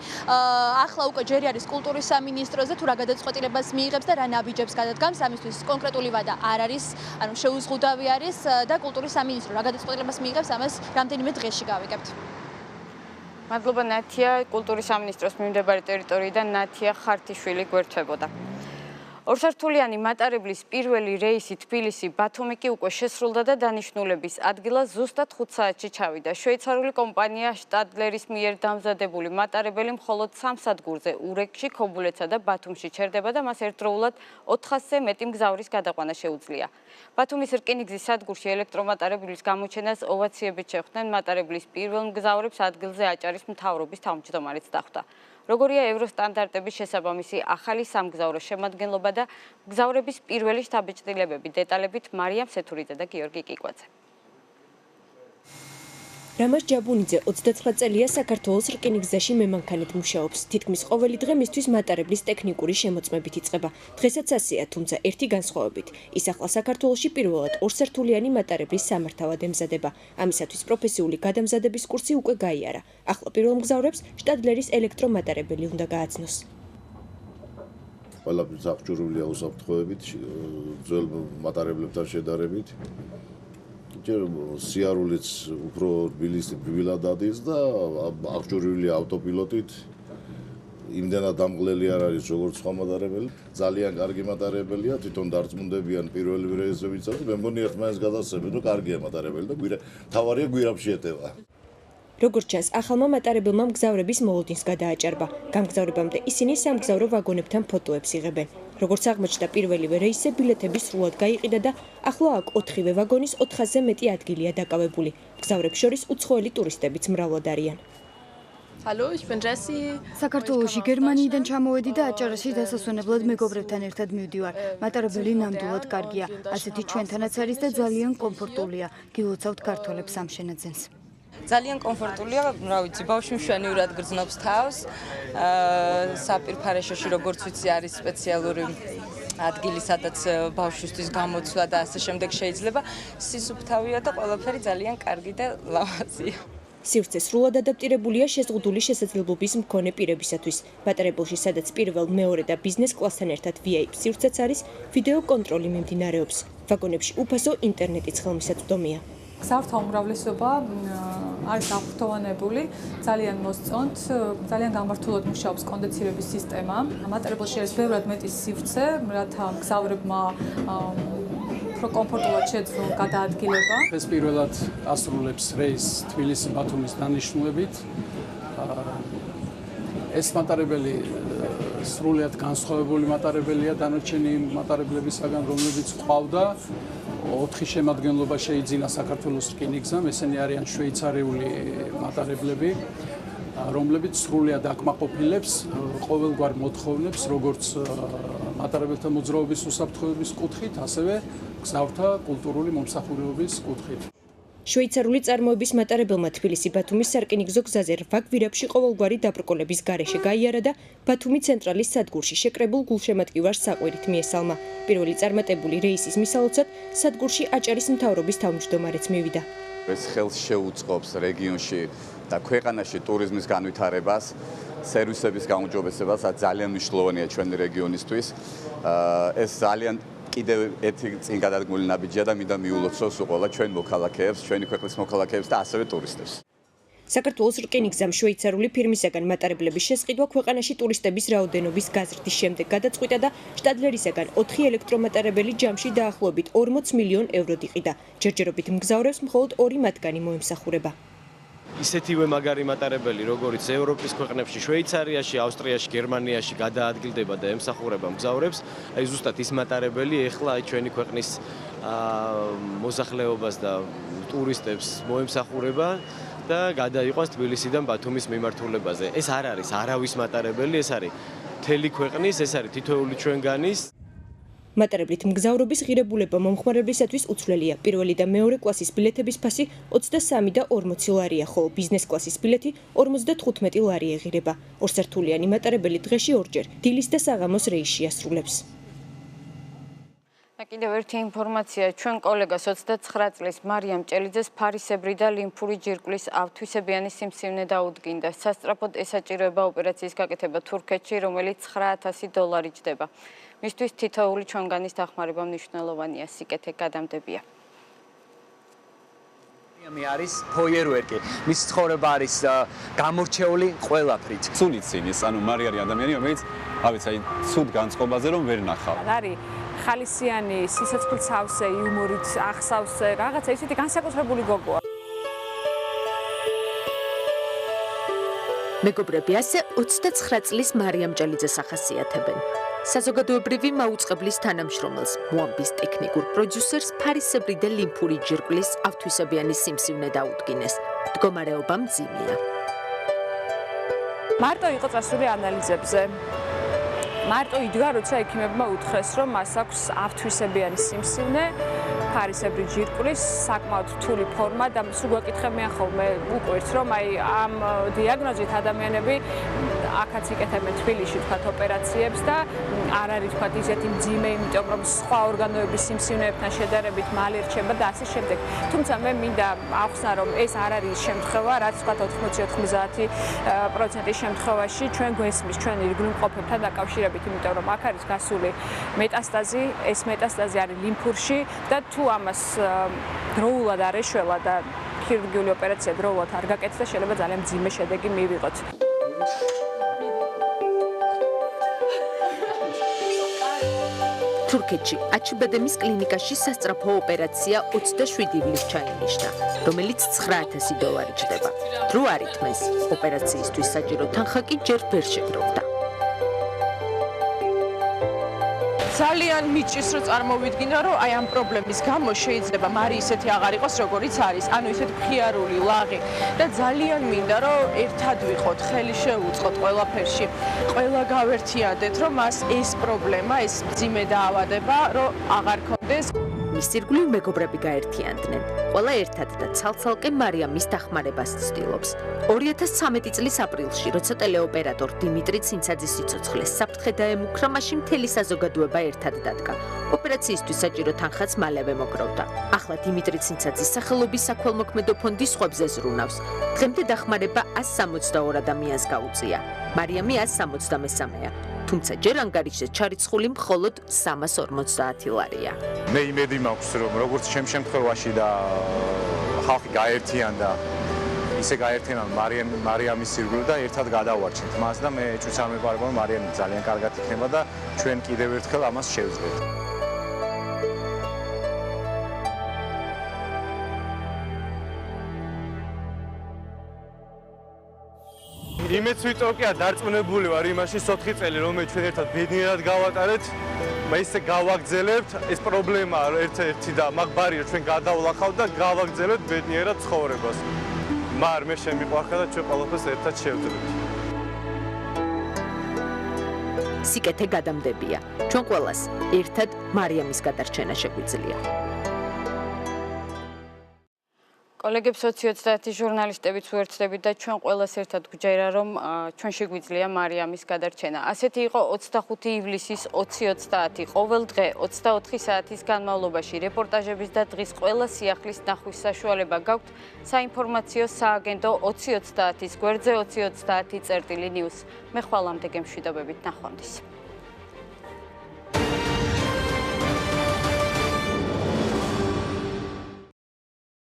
ახლა უკვე ჯერი არის კულტურის სამინისტროზე, თუ რა გადაწყვეტილებას მიიღებს და რა ნაბიჯებს გადადგამს, ამისთვის კონკრეტული ვადა არ არის, ანუ შეუზღუდავი არის და კულტურის სამინისტრო რა გადაწყვეტილებას მიიღებს, ამას რამდენიმე დღეში გავიგებთ. მადლობა ნათია, კულტურის სამინისტროს მიმდებარე ტერიტორიიდან ნათია ხართიშვილი გვერდთვებოდა. ორსართულიანი მატარებლის პირველი რეისი თბილისი-ბათუმი კი უკვე შესრულდა და დანიშნულების ადგილას ზუსტად 5 საათში ჩავიდა. შვეიცარიული კომპანია შტადლერის მიერ დამზადებული მატარებელი მხოლოდ 3 სადგურზე ურეკში, ქობულეთსა და ბათუმში ჩერდება და მას ერთდროულად 400-ზე მეტი მგზავრის გადაყვანა შეუძლია. ბათუმის რკინიგზის სადგურში ელექტრომატარებლის გამოჩენას ოვაციებით შეხვდნენ მატარებლის პირველ მგზავრებს ადგილზე აჭარის მთავრობის თავმჯდომარეც დახვდა. როგორია ევროსტანდარტების შესაბამისი ახალი სამგზავრო შემადგენლობა და მგზავრების პირველი შთაბეჭდილებები, დეტალებით მარიამ სეთურიძე და გიორგი კიკვაძე. რამაზ ჯაბუნიძე 29 წელია საქართველოს რკინიგზაში მემანქანედ მუშაობს. თითქმის ყოველი დღე მისთვის მატარებლის ტექნიკური შემოწმებით იწყება. დღესაც ასეა, თუმცა ერთი განსხვავებით. ის ახლა საქართველოში პირველად ორსართულიანი მატარებლის სამართავად ემზადება. ამისათვის პროფესიული გადამზადების კურსი უკვე გაიარა. ახლა პირველ მგზავრებს შტადლერის ელექტრომატარებელი უნდა გააცნოს. ყველაფერს აღჭურვილია უსაფრთხოებით, ძველ მატარებლებთან შედარებით. სიარულიც უფრო რბილად ადის და აღჭურვილია ავტოპილოტით. იმდენად დამღლელი არ არის როგორც სხვა მატარებელი. ძალიან კარგი მატარებელია, თვითონ დარწმუნდებიან პირველი რეისებიცაც. მე მგონი ერთმანეთს გადასცემენ, რომ კარგია მატარებელი და თავარია გვირაბში ეტევა. როგორც ჩანს, ახალმა მატარებელმა მგზავრების მოლოდინს გადააჭარბა. გამგზავრებამდე ისინი სამგზავრო ვაგონებთან ფოტოებს იღებენ. როგორც აღმოჩნდა, პირველივე რეისზე ბილეთები სრულად გაიყიდა და ახლა აქ 4-ვე ვაგონის 400-ზე მეტი ადგილია დაკავებული. მგზავრებს შორის უცხოელი ტურისტებიც მრავლად არიან. Hallo, ich bin Jessie. საქართველოში გერმანიიდან ჩამოვედი და აჭარაში დასასვენებლად მეგობრებთან ერთად მივდივარ. მატარებელი ნამდვილად კარგია. ასეთი ჩვენთანაც არის და ძალიან კომფორტულია. გილოცავთ ქართველებს ამ შენაძენს. ძალიან კომფორტულია, რა ვიცი, ბავშვი მშვენივრად გრძნობს თავს. საპირფარეშოში როგორც ვიცი არის სპეციალური ადგილი, სადაც ბავშვისთვის გამოცვლა და ასე შემდეგ შეიძლება. სისუფთავია და ყველაფერი ძალიან კარგი და ლამაზია. სივრცე სრულად ადაპტირებულია შეზღუდული შესაძლებლობის მქონე პირებისათვის. მატარებელში, სადაც პირველ, მეორე და ბიზნეს კლასთან ერთად VIP სივრცეც არის, ვიდეო კონტროლი მიმდინარეობს. ვაგონებში უფასო ინტერნეტიც ხელმისაწვდომია. გზავრთა უმრავლესობა არის აღფრთოვანებული, ძალიან მოსწონთ, ძალიან გამართულად მუშაობს კონდიცირების სისტემა. მატარებელში არის ბევრად მეტი სივრცე, რათა მგზავრებმა უფრო კომფორტულად შეძლონ გადაადგილება. ეს პირველად ასრულებს რეისს თბილისი-ბათუმის დანიშნულებით. ეს მატარებელი სრულიად განსხვავებული მატარებელია დანარჩენი მატარებლებისაგან, რომლებიც ყავდა. 4 შემადგენლობა შეიძინა საქართველოს რკინიგზამ, ესენი არიან შვეიცარიული მატარებლები, რომლებიც სრულიად აკმაყოფილებს ყოველგვარ მოთხოვნებს, როგორც მატარებელთა მოძრაობის უსაფრთხოების კუთხით, ასევე გზავრთა კულტურული მომსახურების კუთხით. შვეიცარიული წარმოების მატარებელმა თბილისი-ბათუმის სარკინიგზო გზაზე 8 გვირაბში ყოველგვარი დაბრკოლების გარეშე გაიარა და ბათუმი ცენტრალის სადგურში შეკრებულ გულშემატკივარს საყვირით მიესალმა. პირველი წარმატებული რეისის მისალოცად სადგურში აჭარის მთავრობის თავმჯდომარეც მივიდა. ეს ხელს შეუწყობს რეგიონში და ქვეყანაში ტურიზმის განვითარებას, სერვისების გაუმჯობესებას, ძალიან მნიშვნელოვანია ჩვენი რეგიონისთვის. ეს ძალიან კიდევ ერთი წინ გადადგმული ნაბიჯია და მინდა მიულოცოს ყველა ჩვენ მოქალაქეებს, ჩვენი ქვეყნის მოქალაქეებს და ასევე ტურისტებს. საქართველოს რკინიგზამ შვეიცარიული ფირმისაგან მატარებლების შესყიდვა ქვეყანაში ტურისტების რაოდენობის გაზრდის შემდეგ გადაწყვიტა და შტადლერისაგან 4 ელექტრომატარებელი ჯამში დაახლოებით 40 მილიონ ევროდ იყიდა. ჯერჯერობით მგზავრებს მხოლოდ 2 მათგანი მოემსახურება. ისეთივე მაგარი მატარებელი, როგორიც ევროპის ქვეყნებში, შვეიცარიაში, ავსტრიაში, გერმანიაში გადაადგილდება და ემსახურება მგზავრებს, აი ზუსტად ის მატარებელი ეხლა ჩვენი ქვეყნის მოსახლეობას და ტურისტებს მოემსახურება და გადაიყვანს თბილისიდან ბათუმის მიმართულებაზე. ეს არ არის არავის მატარებელი, ეს არის მთელი ქვეყნის, ეს არის თითოეული ჩვენგანის. მატარებლით მგზავრობის ღირებულება მომხმარებლისათვის უცვლელია. პირველი და მეორე კლასის ბილეთების ფასი 23 და 40 ლარია, ხოლო ბიზნეს კლასის ბილეთი 55 ლარი ეღირება. ორსართულიანი მატარებელი დღეში ორჯერ დილის და საღამოს რეისში ასრულებს. კიდევ ერთი ინფორმაცია, ჩვენ კოლეგას 29 წლის მარიამ ჭელიძეს ფარისებრი და ლიმფური ჯირკვლის ავთვისებიანი სიმსივნე დაუდგინდა. სასწრაფოდ ესაჭიროება ოპერაციის გაკეთება თურქეთში, რომელიც $900 ჯდება. მისთვის თითოეული ჩვენგანის დახმარება მნიშვნელოვანია, სიკეთე გადამდებია. მე არის ფოიერვერკი. მის ცხოვრება არის გამორჩეული ყველაფრით. სულით ცინის, ანუ მარი არის ადამიანი, რომელიც ავიც აი ცუდ განწყობაზე რომ ვერ ნახავ. არის ხალისიანი, სიცოცხლესავსე, იუმორით ახსავსე, რაღაცა ისეთი განსაკუთრებული გოგოა. მეგობრები ასე 29 წლის მარიამ ჭელიძეს ახასიათებენ. საზოგადოებრივი მაუწყებლის თანამშრომელს, მოამბის ტექნიკურ პროდიუსერს ფარისებრი და ლიმფური ჯირკვლის ავთვისებიანი სიმსივნე დაუდგინეს. მდგომარეობა მძიმეა. მარტო იყო წასული ანალიზებზე. მარტო იდგა, როცა ექიმებმა უთხრეს, რომ მას აქვს ავთვისებიანი სიმსივნე, ფარისებრი ჯირკვლის, საკმაოდ რთული ფორმა და სულ გვეკითხებიან ხოლმე უკვირს, რომ აი ამ დიაგნოზით ადამიანები აქაც იკეთებენ თბილისში თქვათ ოპერაციებს და არ არის თქვათ ისეთი მძიმე, იმიტომ რომ სხვა ორგანოების სიმსივნეებთან შედარებით მალე რჩება და ასე შემდეგ. თუმცა მე მინდა ავხსნა, რომ ეს არ არის შემთხვევა, რაც თქვათ 80-90% შემთხვევაში ჩვენ გვესმის ჩვენ ირგვლივ მყოფებთან დაკავშირებით, იმიტომ რომ აქ არის გასული მეტასტაზი, ეს მეტასტაზი არის ლიმფურში და თუ ამას დროულად არ ეშველა და ქირურგიული ოპერაცია დროულად არ გაკეთდა, შეიძლება ძალიან მძიმე შედეგი მივიღოთ. თურქეთში აჩიბადემის კლინიკაში სასწრაფო ოპერაცია 27 ივლისს ჩაინიშნა, რომელიც $9,000 ჯდება. დრო არ ითმეს, ოპერაციისთვის საჭირო თანხა კი ჯერ ვერ შეგროვდა. ძალიან მიჭირს რომ წარმოვიდგინო რომ აი ამ პრობლემის გამო შეიძლება მარი ისეთი აღარ იყოს როგორიც არის, ანუ ისეთი მხიარული, ლაღი და ძალიან მინდა რომ ერთად ვიყოთ, ხელი შევუწყოთ ყველაფერში, ყველა გავერთიანდეთ რომ მას ეს პრობლემა, ეს მძიმე დაავადება რომ აღარ ქონდეს. მის ირგვლივ მეგობრები გაერთიანდნენ. ყველა ერთად და ცალ-ცალკე მარიამის დახმარებას ცდილობს. 2013 წლის აპრილში, როცა ტელეოპერატორ დიმიტრი ცინცაძის სიცოცხლეს საფრთხე დაემუქრა, მაშინ მთელი საზოგადოება ერთად დადგა. ოპერაციისთვის საჭირო თანხაც მალევე მოგროვდა. ახლა დიმიტრი ცინცაძის სახელობის საქველმოქმედო ფონდი სხვებზე ზრუნავს. დღემდე დახმარება 162 ადამიანს გაუწია. მარიამი 173-ია. თუმცა ჯერ ანგარიშზე ჩარიცხული მხოლოდ $350. მე იმედი მაქვს, რომ როგორც ჩემ შემთხვევაში და ხალხი გაერთიანდა, ისე გაერთიანა მარიამის ირგვლივ და ერთად გადავარჩინთ მას და მე ეჭვიც არ მეპარება, რომ მარიამი ძალიან კარგად იქნება და ჩვენ კიდევ ერთხელ ამას შევძლებთ. იმეც ვიტყოდი, დარწმუნებული ვარ იმაში 4 წელი, რომელიც ჩვენ ერთად ბედნიერად გავატარეთ, ისე გავაგრძელებთ, ეს პრობლემაა ერთ-ერთი და მაგბარია ჩვენ გადავლახავთ და გავაგრძელებთ ბედნიერად ცხოვრებას. მაგრამ მე შემიყვარხა და ჩვენ ყველაფერს ერთად შევძლებთ. სიკეთე გადამდებია. ჩვენ ყველას ერთად მარიამის გადარჩენა შეგვიძლია. კოლეგებს 2030 ჟურნალისტებით ვუერთდებით და ჩვენ ყველას ერთად გვჯერა, რომ ჩვენ შეგვიძლია მარიამის გადარჩენა. ასეთი იყო 25 ივლისის 20:30 ყოველ დღე 24 საათის განმავლობაში რეპორტაჟების და დღის ყველა სიახლის ნახვის საშუალება გაქვთ საინფორმაციო სააგენტო 20:30-ის გვერდზე 20:30 წერტილი ნიუს. მე ხვალამდე გემშვიდობებით, ნახვამდის.